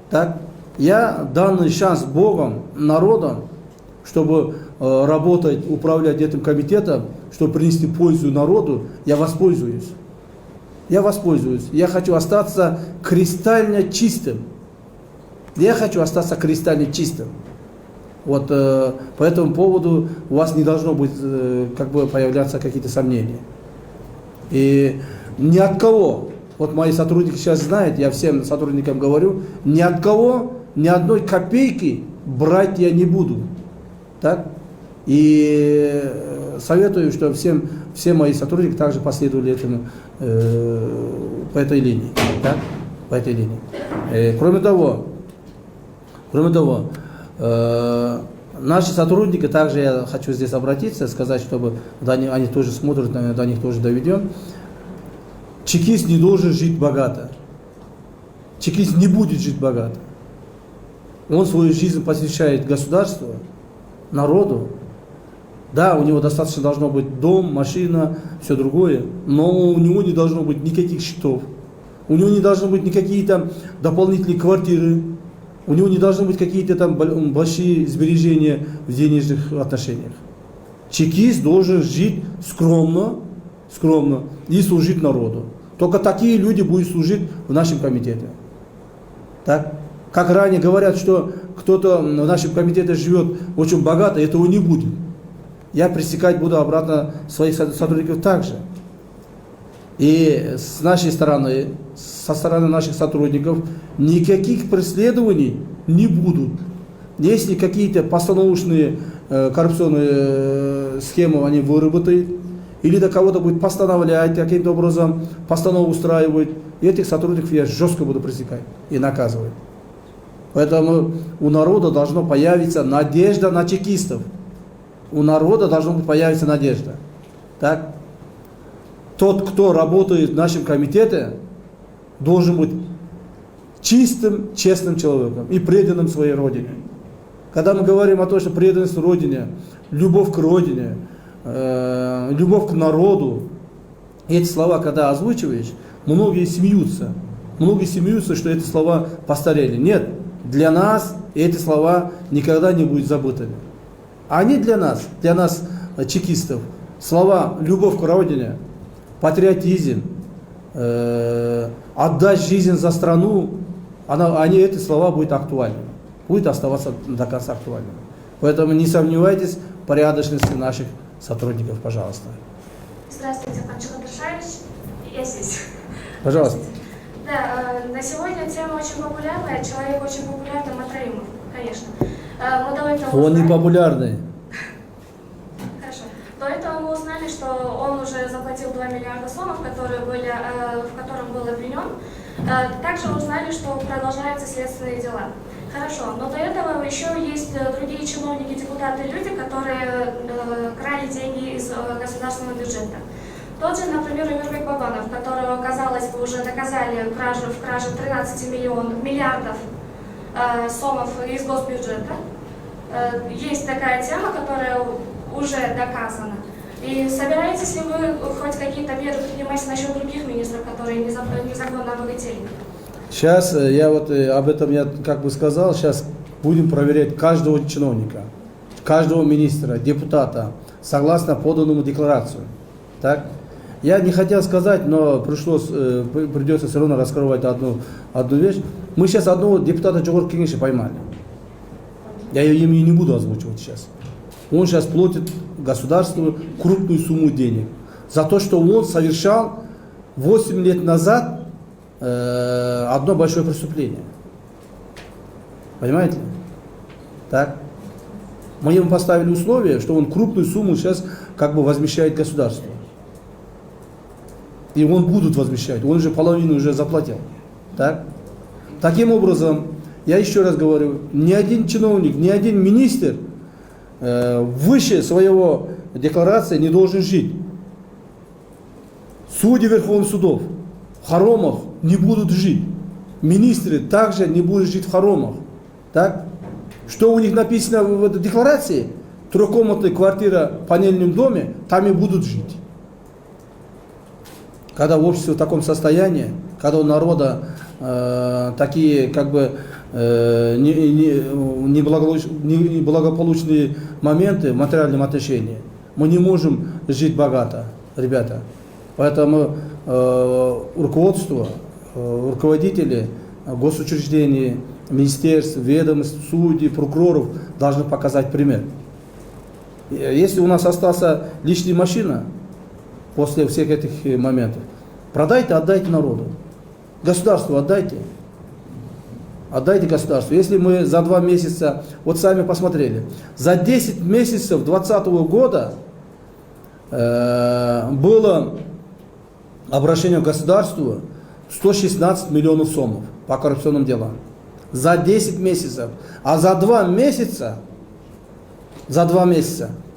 Так? Я данный шанс Богом, народом, чтобы работать, управлять этим комитетом, чтобы принести пользу народу, я воспользуюсь. Я воспользуюсь. Я хочу остаться кристально чистым. Я хочу остаться кристально чистым. Вот по этому поводу у вас не должно быть как бы появляться какие-то сомнения. И ни от кого, вот мои сотрудники сейчас знают, я всем сотрудникам говорю, ни от кого, ни одной копейки брать я не буду. Так? И советую, что все мои сотрудники также последовали этому, по этой линии. Так? По этой линии. Кроме того, наши сотрудники, также я хочу здесь обратиться, сказать, чтобы они тоже смотрят, до них тоже доведем. Чекист не должен жить богато. Чекист не будет жить богато. Он свою жизнь посвящает государству, народу. Да, у него достаточно должно быть дом, машина, все другое, но у него не должно быть никаких счетов. У него не должно быть никакие там дополнительные квартиры. У него не должны быть какие-то там большие сбережения в денежных отношениях. Чекист должен жить скромно и служить народу. Только такие люди будут служить в нашем комитете. Так? Как ранее говорят, что кто-то в нашем комитете живет очень богато, этого не будет. Я пресекать буду обратно своих сотрудников также. И с нашей стороны, со стороны наших сотрудников, никаких преследований не будут. Если какие-то постановочные коррупционные схемы они выработают, или до кого-то будет постановлять каким-то образом, постанову устраивать, этих сотрудников я жестко буду пресекать и наказывать. Поэтому у народа должно появиться надежда на чекистов. У народа должна появиться надежда. Так? Тот, кто работает в нашем комитете, должен быть чистым, честным человеком и преданным своей родине. Когда мы говорим о том, что преданность родине, любовь к родине, любовь к народу, эти слова, когда озвучиваешь, многие смеются. Многие смеются, что эти слова постарели. Нет, для нас эти слова никогда не будут забытыми. Они для нас, чекистов, слова «любовь к родине», «патриотизм», «отдать жизнь за страну», эти слова будут актуальными, будут оставаться до конца актуальными. Поэтому не сомневайтесь в порядочности наших сотрудников, пожалуйста. Здравствуйте, пан Чиландышевич. Я здесь. Пожалуйста. Да, на сегодня тема очень популярная, человек очень популярный, Матраимов, конечно. Но до этого Он не популярный. Хорошо. До этого мы узнали, что он уже заплатил 2 миллиарда сомов, в котором был обвинен. Также узнали, что продолжаются следственные дела. Хорошо, но до этого еще есть другие чиновники, депутаты, люди, которые крали деньги из государственного бюджета. Тот же, например, Эмирбек Бабанов, которого, казалось бы, уже доказали в краже 13 миллиардов сомов из госбюджета. Есть такая тема, которая уже доказана. И собираетесь ли вы хоть какие-то меры принимать насчет других министров, которые незаконно обогатели? Сейчас я вот об этом я как бы сказал, сейчас будем проверять каждого чиновника, каждого министра, депутата, согласно поданному декларацию. Так? Я не хотел сказать, но придется все равно раскрывать одну вещь. Мы сейчас одного депутата Джогор Кенеши поймали. Я ее имя не буду озвучивать сейчас. Он сейчас платит государству крупную сумму денег за то, что он совершал 8 лет назад одно большое преступление. Понимаете? Так? Мы ему поставили условие, что он крупную сумму сейчас как бы возмещает государству. И он будет возмещать. Он уже половину уже заплатил. Так? Таким образом, я еще раз говорю, ни один чиновник, ни один министр выше своего декларации не должен жить. Судьи Верховных судов в хоромах не будут жить. Министры также не будут жить в хоромах. Так? Что у них написано в этой декларации? Трехкомнатная квартира в панельном доме, там и будут жить. Когда общество в таком состоянии, когда у народа такие как бы неблагополучные моменты в материальном отношении, мы не можем жить богато, ребята. Поэтому руководство, руководители госучреждений, министерств, ведомств, судей, прокуроров должны показать пример. Если у нас осталась лишняя машина после всех этих моментов, продайте, отдайте народу. Государству отдайте. Отдайте государству. Если мы за 2 месяца, вот сами посмотрели, за 10 месяцев 2020 года было обращение к государству 116 миллионов сомов по коррупционным делам. За 10 месяцев. А за 2 месяца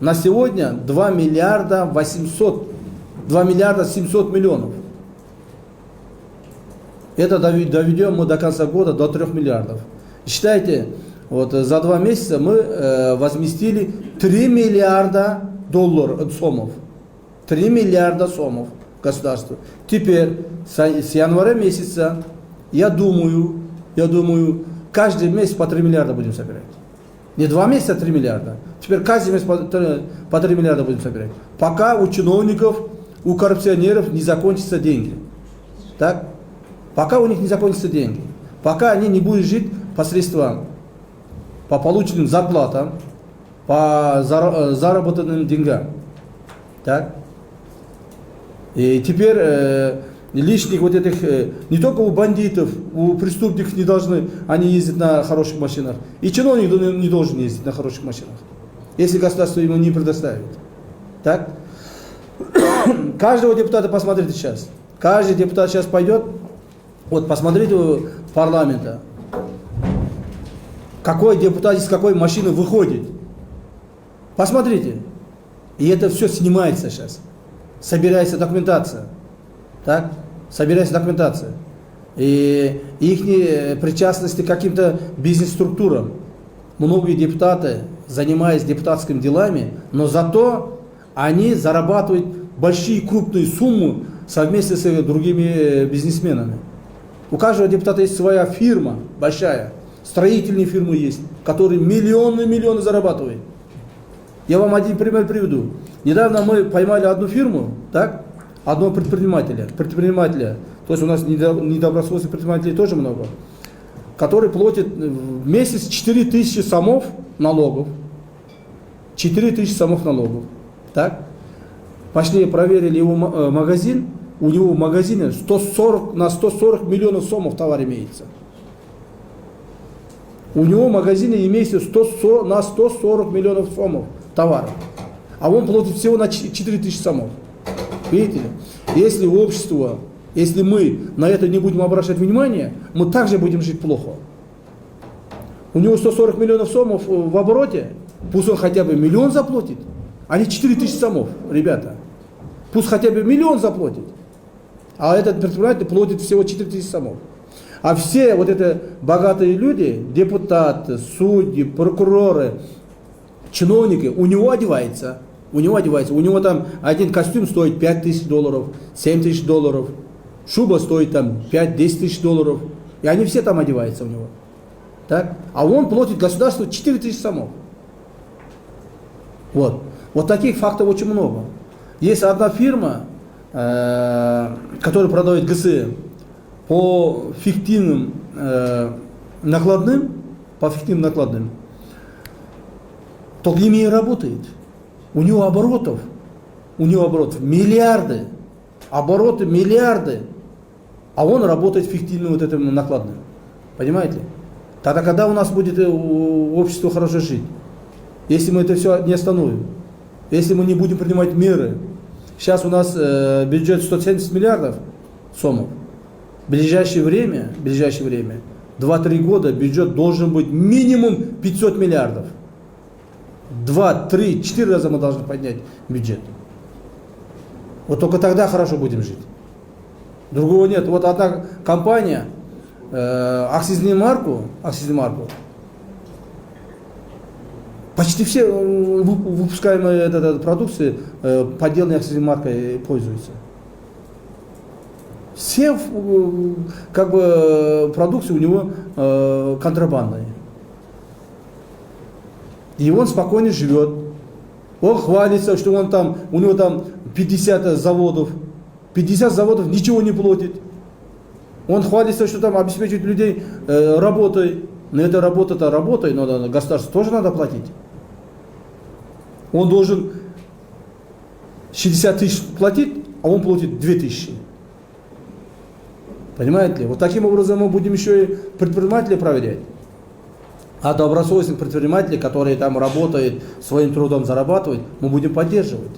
на сегодня 2 миллиарда 700 миллионов. Это доведем мы до конца года до 3 миллиардов. Считайте, вот за 2 месяца мы возместили 3 миллиарда сомов. 3 миллиарда сомов государству. Теперь с января месяца, я думаю, каждый месяц по 3 миллиарда будем собирать. Не 2 месяца 3 миллиарда. Теперь каждый месяц по 3 миллиарда будем собирать. Пока у чиновников, у коррупционеров не закончатся деньги. Так? Пока у них не закончатся деньги. Пока они не будут жить по средствам, по полученным зарплатам, по заработанным деньгам. Так? И теперь лишних вот этих, не только у бандитов, у преступников не должны они ездить на хороших машинах. И чиновник не должен ездить на хороших машинах, если государство ему не предоставит. Так? Каждого депутата посмотрите сейчас. Каждый депутат сейчас пойдет, вот посмотрите у парламента, какой депутат из какой машины выходит. Посмотрите. И это все снимается сейчас. Собирается документация. Так? Собирается документация. И их причастности к каким-то бизнес-структурам. Многие депутаты, занимаясь депутатскими делами, но зато они зарабатывают большие крупные суммы совместно с другими бизнесменами. У каждого депутата есть своя фирма большая. Строительные фирмы есть, которые миллионы зарабатывают. Я вам один пример приведу. Недавно мы поймали одну фирму, так? Одного предпринимателя. То есть у нас недобросовестных предпринимателей тоже много. Который платит в месяц 4000 сомов налогов. 4000 сомов налогов. Так? Пошли, проверили его магазин. У него в магазине 140 миллионов сомов товар имеется. У него в магазине имеется 140 миллионов сомов товара. А он платит всего на 4000 сомов. Видите ли? Если общество, если мы на это не будем обращать внимание, мы также будем жить плохо. У него 140 миллионов сомов в обороте, пусть он хотя бы 1 миллион заплатит, а не 4000 сомов, ребята. Пусть хотя бы 1 миллион заплатит. А этот предприниматель платит всего 4000 сомов. А все вот это богатые люди, депутаты, судьи, прокуроры, чиновники, у него одевается. У него там один костюм стоит $5000, $7000. Шуба стоит там 5-10 тысяч долларов. И они все там одеваются у него. Так? А он платит государству 4000 сомов. Вот. Вот таких фактов очень много. Есть одна фирма, которая продает ГСМ по фиктивным накладным, только ими и работает. У него оборотов миллиарды, обороты миллиарды, а он работает фиктивным вот этим накладным. Понимаете? Тогда когда у нас будет общество хорошо жить? Если мы это все не остановим, если мы не будем принимать меры. Сейчас у нас бюджет 170 миллиардов сомов. В ближайшее время, 2-3 года бюджет должен быть минимум 500 миллиардов. 2, 3, 4 раза мы должны поднять бюджет. Вот только тогда хорошо будем жить. Другого нет. Вот одна компания, акцизную марку, почти все выпускаемые продукции поддельной акцизной маркой пользуются. Все как бы продукции у него контрабандные. И он спокойно живет. Он хвалится, что у него там 50 заводов. 50 заводов ничего не платит. Он хвалится, что там обеспечивает людей работой. Но эта работа-то работой, но государству тоже надо платить. Он должен 60 тысяч платить, а он платит 2000. Понимаете ли? Вот таким образом мы будем еще и предпринимателей проверять. А добросовестных предпринимателей, которые там работают, своим трудом зарабатывают, мы будем поддерживать.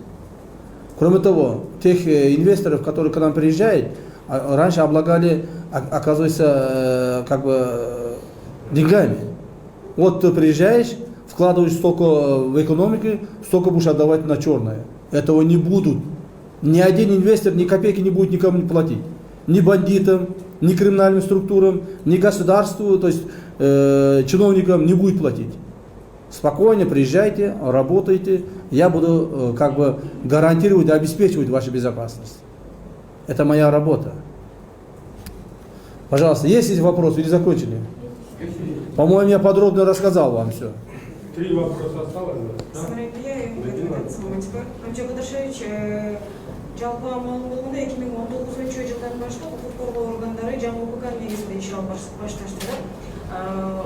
Кроме того, тех инвесторов, которые к нам приезжают, раньше облагали, оказывается, как бы деньгами. Вот ты приезжаешь, вкладываешь столько в экономику, столько будешь отдавать на черное. Этого не будут. Ни один инвестор ни копейки не будет никому не платить. Ни бандитам, ни криминальным структурам, ни государству, то есть чиновникам не будет платить. Спокойно приезжайте, работайте, я буду как бы гарантировать и обеспечивать вашу безопасность. Это моя работа. Пожалуйста, есть вопросы или закончили? По-моему, я подробно рассказал вам все. 3 вопроса осталось. Жалпы амандылығында 2019 жылдан баштап құқық қорғау органдары жаңа УК негізінде иш алып башташты да.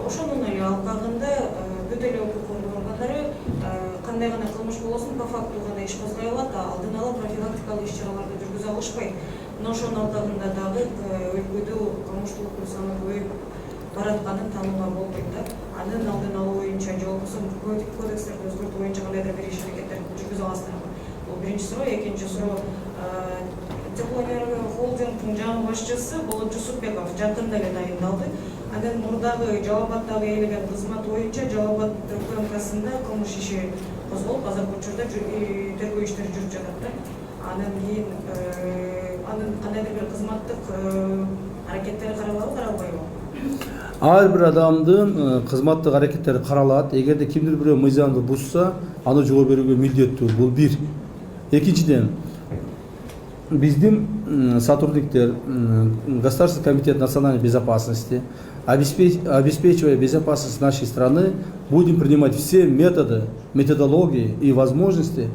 Ошонун эле алкагында бүт эле укук органдары кандай гана кылмыш болосун по факту гана иш козгой алат, алдын ала профилактикалык иш-чараларды жүргүзө алышпайт. Но ошонун алкагында дагы өлкөдө кылмыштуулуктун саны көбөйүп баратканын таанууга болбойт да. Анын алдын алуу боюнча же болбосо кодекстерди өзгөртүү боюнча кандайдыр бир иш-аракеттерди жүргүзө аласыздарбы? Биринчи суроо, экинчи суроо, Теплоэнерго холдингдин жаңы башчысы Болот Жусупбеков жакында эле дайындалды. Андан мурдагы Жалал-Абаддагы ээлеген кызмат боюнча Жалал-Абад өлкөсүндө кылмыш иши козголуп, азыркы учурда тергөө иштери жүрүп жатат да. Андан кийин кандайдыр бир кызматтык аракеттери каралабы, каралбайбы? Ар бир адамдын кызматтык аракеттери каралат. Эгерде кимдир бирөө мыйзамды бузса, аны жоо берүүгө милдеттүү. Бул бир. Экинчиден, биздин сотрудниктер Государственный комитет национальной безопасности, обеспечивая безопасность нашей страны, будем принимать все методы, методологии и возможности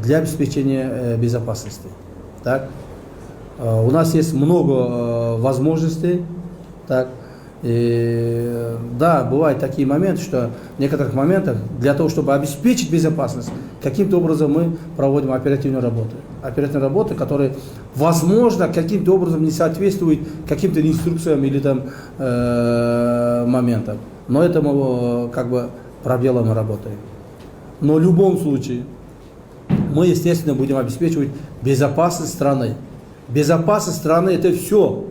для обеспечения безопасности. Так? У нас есть много возможностей. Так? И, да, бывают такие моменты, что в некоторых моментах для того, чтобы обеспечить безопасность, каким-то образом мы проводим оперативную работу. Оперативную работу, которая, возможно, каким-то образом не соответствует каким-то инструкциям или там моментам. Но это мы как бы пробелом работаем. Но в любом случае мы, естественно, будем обеспечивать безопасность страны. Безопасность страны — это все.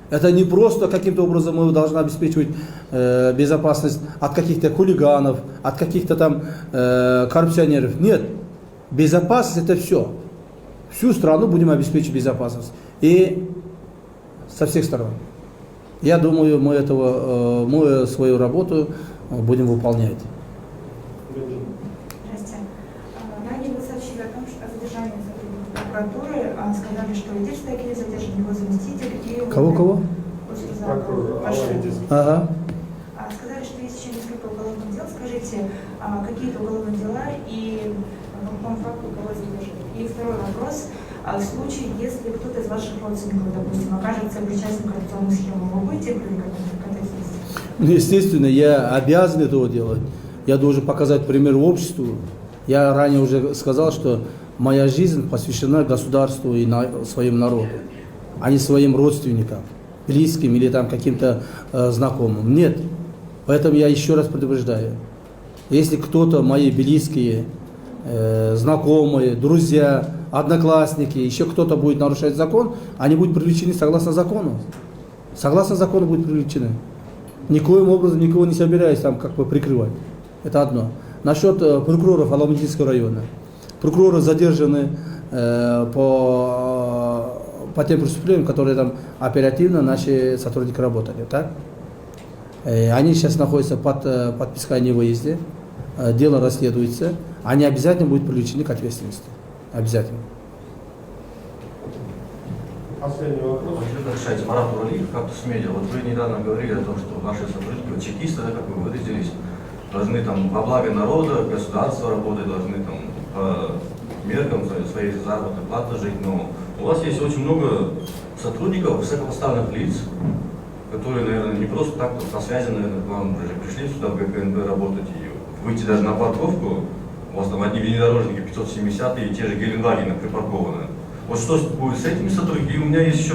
Это не просто каким-то образом мы должны обеспечивать безопасность от каких-то хулиганов, от каких-то там коррупционеров. Нет. Безопасность — это все. Всю страну будем обеспечивать безопасность. И со всех сторон. Я думаю, мы свою работу будем выполнять. Здравствуйте. Ранее вы сообщили о том, что о задержании сотрудников прокуратуры, сказали, что Идиш Стакири задержан его заместитель и... Кого? Ага. Сказали, что есть еще несколько уголовных дел. Скажите, какие-то уголовные дела и по какому факту кого задержали? И второй вопрос. В случае, если кто-то из ваших родственников, допустим, окажется причастным к коррупционным схемам, вы будете привлекать к ответственности? Ну, естественно, я обязан этого делать. Я должен показать пример обществу. Я ранее уже сказал, что моя жизнь посвящена государству и своим народу, а не своим родственникам, близким или там каким-то знакомым. Нет. Поэтому я еще раз предупреждаю. Если кто-то, мои близкие, знакомые, друзья, одноклассники, еще кто-то будет нарушать закон, они будут привлечены согласно закону. Согласно закону будут привлечены. Никоим образом никого не собираюсь там как бы прикрывать. Это одно. Насчет прокуроров Аламутинского района. Прокуроры задержаны по тем преступлениям, которые там оперативно наши сотрудники работали. Так? Они сейчас находятся под подпиской о невыезде, дело расследуется, они обязательно будут привлечены к ответственности. Обязательно. Последний вопрос. Разрешайте, Марат Уралиев, «Кактус Медиа». Вот вы недавно говорили о том, что ваши сотрудники, вот чекисты, да, как вы выразились, должны там во благо народа, государства работать, должны там по меркам своей заработной платы жить. Но у вас есть очень много сотрудников, высокопоставленных лиц, которые, наверное, не просто так по связи, наверное, к вам пришли сюда в ГКНБ работать и выйти даже на парковку. У вас там одни внедорожники 570 и те же Геленвагены припаркованы. Вот что будет с этими сотрудниками? И у меня есть еще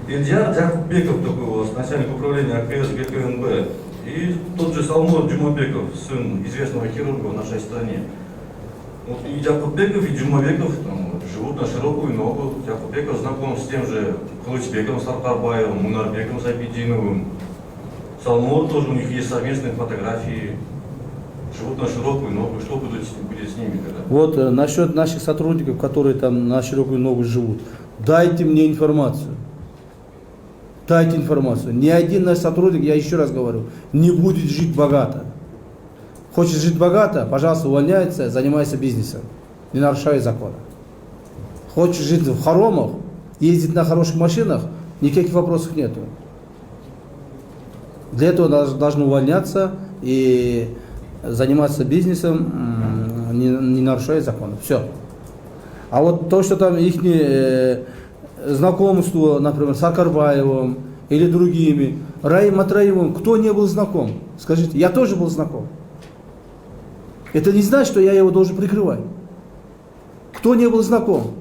Ильдар Джакупбеков, такой у вас начальник управления АКС ГКНБ, и тот же Салмор Джумабеков, сын известного хирурга в нашей стране. Вот и Джакупбеков, и Джумабеков там, живут на широкую ногу. Джакупбеков знаком с тем же Кылычбеком Сартарбаевым, Мунарбеком Сабидиновым. Салмор тоже, у них есть совместные фотографии. Живут на широкую ногу. Что будет с ними тогда? Вот насчет наших сотрудников, которые там на широкую ногу живут, дайте мне информацию. Дайте информацию. Ни один наш сотрудник, я еще раз говорю, не будет жить богато. Хочет жить богато, пожалуйста, увольняется, занимается бизнесом, не нарушая закона. Хочет жить в хоромах, ездить на хороших машинах, никаких вопросов нету. Для этого должны увольняться и заниматься бизнесом, не нарушая закона. Все. А вот то, что там их знакомство, например, с Саркарбаевым или другими, Раим Матраевым, кто не был знаком? Скажите, я тоже был знаком. Это не значит, что я его должен прикрывать. Кто не был знаком?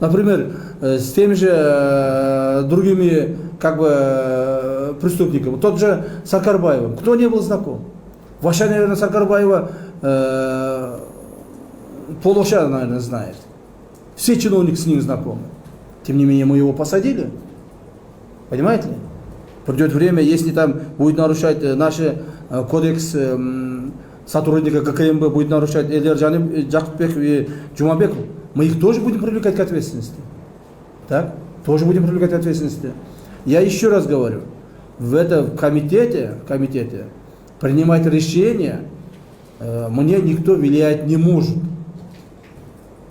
Например, с теми же другими преступниками, тот же Саркарбаевым. Кто не был знаком? Ваша, наверное, Саркарбаева полоша, наверное, знает. Все чиновники с ним знакомы. Тем не менее, мы его посадили. Понимаете ли? Придет время, если там будет нарушать наш кодекс сотрудника ГКМБ, будет нарушать Ильдар Джакупбеков и Джумабеков, мы их тоже будем привлекать к ответственности. Так? Тоже будем привлекать к ответственности. Я еще раз говорю, в этом комитете принимать решения мне никто влиять не может.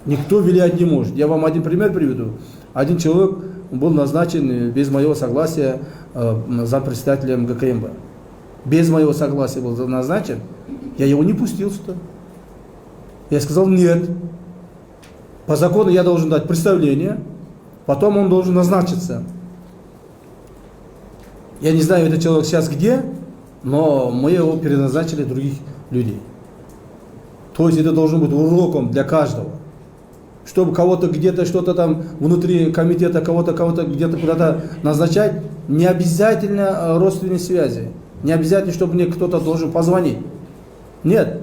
Никто влиять не может. Я вам один пример приведу. Один человек был назначен без моего согласия зампредседателем ГКМБ. Без моего согласия был назначен. Я его не пустил сюда. Я сказал нет. По закону я должен дать представление, потом он должен назначиться. Я не знаю, этот человек сейчас где, но мы его переназначили других людей. То есть это должно быть уроком для каждого. Чтобы кого-то где-то что-то там внутри комитета, кого-то где-то куда-то назначать, не обязательно родственные связи. Не обязательно, чтобы мне кто-то должен позвонить. Нет.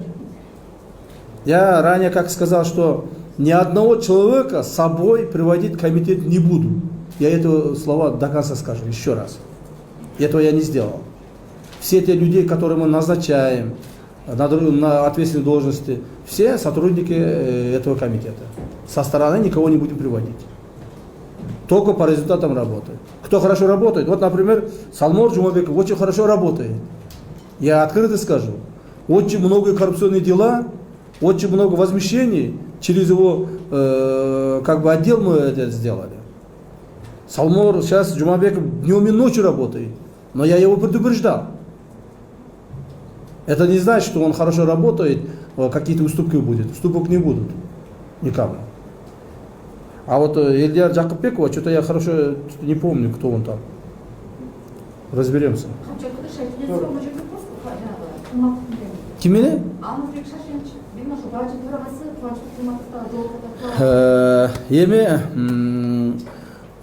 Я ранее как сказал, что ни одного человека с собой приводить в комитет не буду. Я это слова до конца скажу еще раз. Этого я не сделал. Все те людей, которые мы назначаем на ответственные должности, все сотрудники этого комитета. Со стороны никого не будем приводить. Только по результатам работы. Кто хорошо работает? Вот, например, Салмор Джумабеков очень хорошо работает. Я открыто скажу. Очень много коррупционных дела, очень много возмещений. Через его отдел мы это сделали. Салмор сейчас Джумабеков днем и ночью работает. Но я его предупреждал. Это не значит, что он хорошо работает, какие-то уступки будут. Уступок не будут. Никому. А вот Ильдар Джакупбекова, что-то я хорошо не помню, кто он там. Разберемся. Кимene?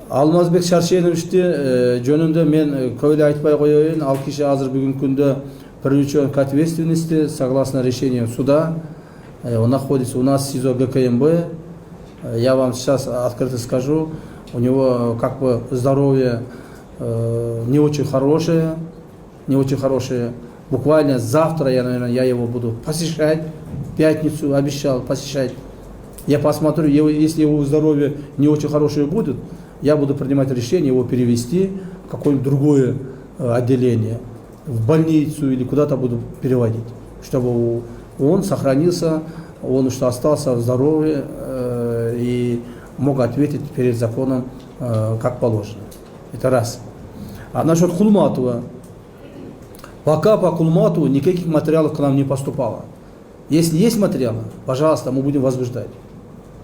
Алмазбек Шаршеновичти жөнүндө мен көп эле айтпай коеюн. Ал киши азыр бүгүнкү күндө привлечен к ответственности согласно решению суда. Он находится у нас в СИЗО ГКМБ. Я вам сейчас открыто скажу, у него здоровье не очень хорошее, Буквально завтра я его буду посещать, в пятницу обещал посещать. Я посмотрю, если его здоровье не очень хорошее будет, я буду принимать решение его перевести в какое-нибудь другое отделение, в больницу или куда-то буду переводить, чтобы он сохранился, он что остался в здоровье и мог ответить перед законом как положено. Это раз. А насчет Кулматова. Пока по Кулматову никаких материалов к нам не поступало. Если есть материалы, пожалуйста, мы будем возбуждать.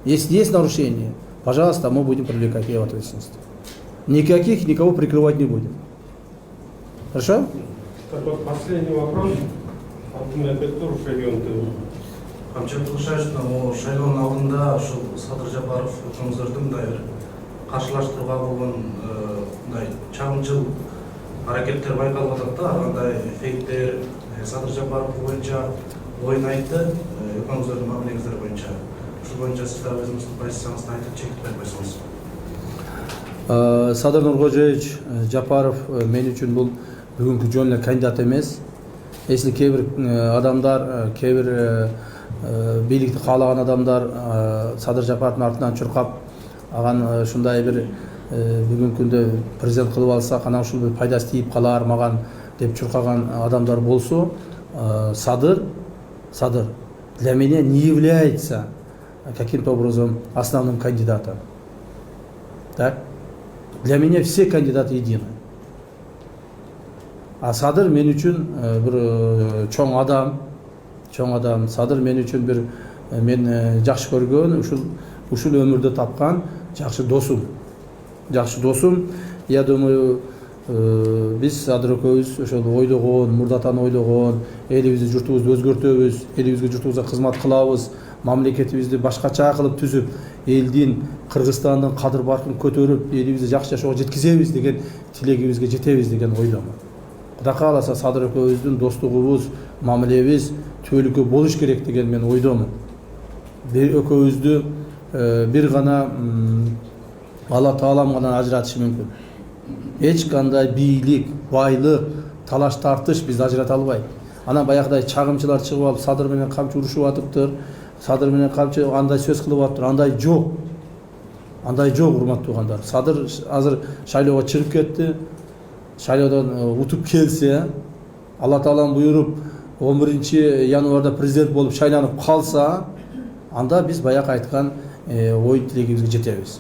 Если есть нарушения, пожалуйста, мы будем привлекать его ответственность. Никого прикрывать не будем. Хорошо? Так вот, последний вопрос. Абдулмекбек район Камчатуршаевна, шайлоонун алдында ушул Садыр Жапаров өзүңүздөрдүн мындай каршылаштырууга болгон мындай чагымчыл аракеттер байкалып атат да, андай эффекттер Садыр Жапаров боюнча оюн айтты, экөөңүздөрдүн мамилеңиздер боюнча. Ушул боюнча сиз да өзүңүздүн позицияңызды айтып чектеп койсоңуз. Садыр Нуркожоевич Жапаров мен үчүн бул бүгүнкү жөн эле кандидат эмес. Если кейбир адамдар, кейбир бийликти каалаган адамдар Садыр Жапаровдун артынан чуркап, аган ушундай бир бүгүнкү күндө президент кылып алсак, анан ушул бир пайдасы тийип калар маган деп чуркаган адамдар болсо, Садыр для меня не является каким-то образом основным кандидатом. Так? Для меня все кандидаты едины. А Садыр мен үчүн бир чоң адам, Садыр мен үчүн бир мен жакшы көргөн, ушул өмүрдө тапкан жакшы досум. Я думаю, биз Садыр экөөбүз ошол ойлогон, мурдатан ойлогон, элибизди, журтубузду өзгөртөбүз, элибизге, журтубузга кызмат кылабыз, мамлекетибизди башкача кылып түзүп, элдин, Кыргызстандын кадыр баркын көтөрүп, элибизди жакшы жашоого жеткизебиз деген тилегибизге жетебиз деген ойдомун. Кудай кааласа Садыр экөөбүздүн достугубуз, мамилебиз түбөлүккө болуш керек деген мен ойдомун. Экөөбүздү бир гана Алла Таалам гана ажыратышы мүмкүн. Эч кандай бийлик, байлык, талаш тартыш бизди ажырата албайт. Анан баягыдай чагымчылар чыгып алып Садыр менен камчы урушуп атыптыр, Садыр менен камчы андай сөз кылып атыптыр, андай жок. Андай жок, урматтуу туугандар. Садыр азыр шайлоого чыгып кетти. Шайлоодон утуп келсе, Алла Таалам буйруп 11 январда президент болуп шайланып калса, анда биз баягы айткан ой тилегибизге жетебиз.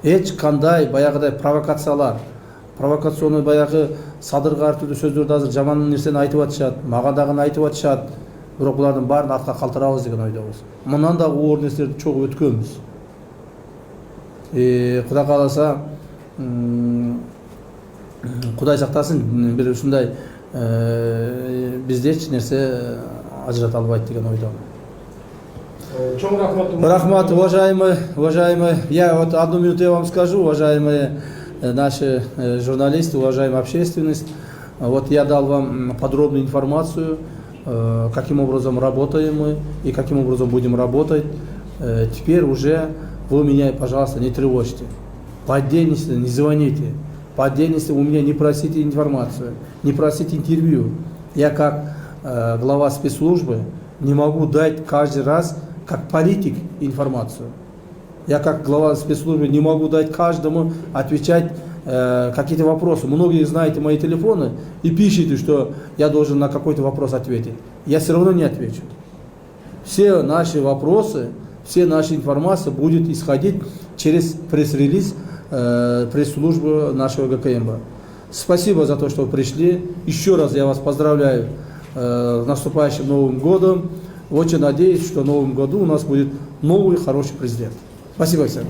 Эч кандай баягыдай провокационный баягы Садырга артылуу сөздөрдү азыр жаман нерсени айтып атышат, мага дагы айтып атышат. Бирок булардын баарын артка калтырабыз деген ойдобуз. Мындан да оор нерселерди чогуу өткөнбүз. Кудай кааласа, Кудай сактасын, бир ушундай бизде эч нерсе ажырата албайт деген ойдомун. Чоң рахмат. Рахмат, уважаемые. Я вот одну минуту я вам скажу, уважаемые наши журналисты, уважаемая общественность. Вот я дал вам подробную информацию, каким образом работаем мы и каким образом будем работать. Теперь уже вы меня, пожалуйста, не тревожьте. По отдельности не звоните. По отдельности у меня не просите информацию, не просите интервью. Я как глава спецслужбы не могу дать каждый раз как политик информацию. Я как глава спецслужбы не могу дать каждому отвечать какие-то вопросы. Многие знаете мои телефоны и пишите, что я должен на какой-то вопрос ответить. Я все равно не отвечу. Все наши вопросы, все наши информация будет исходить через пресс-релиз пресс-службы нашего ГКМБ. Спасибо за то, что вы пришли. еще раз я вас поздравляю с наступающим Новым годом. Очень надеюсь, что в Новом году у нас будет новый хороший президент. Спасибо всем.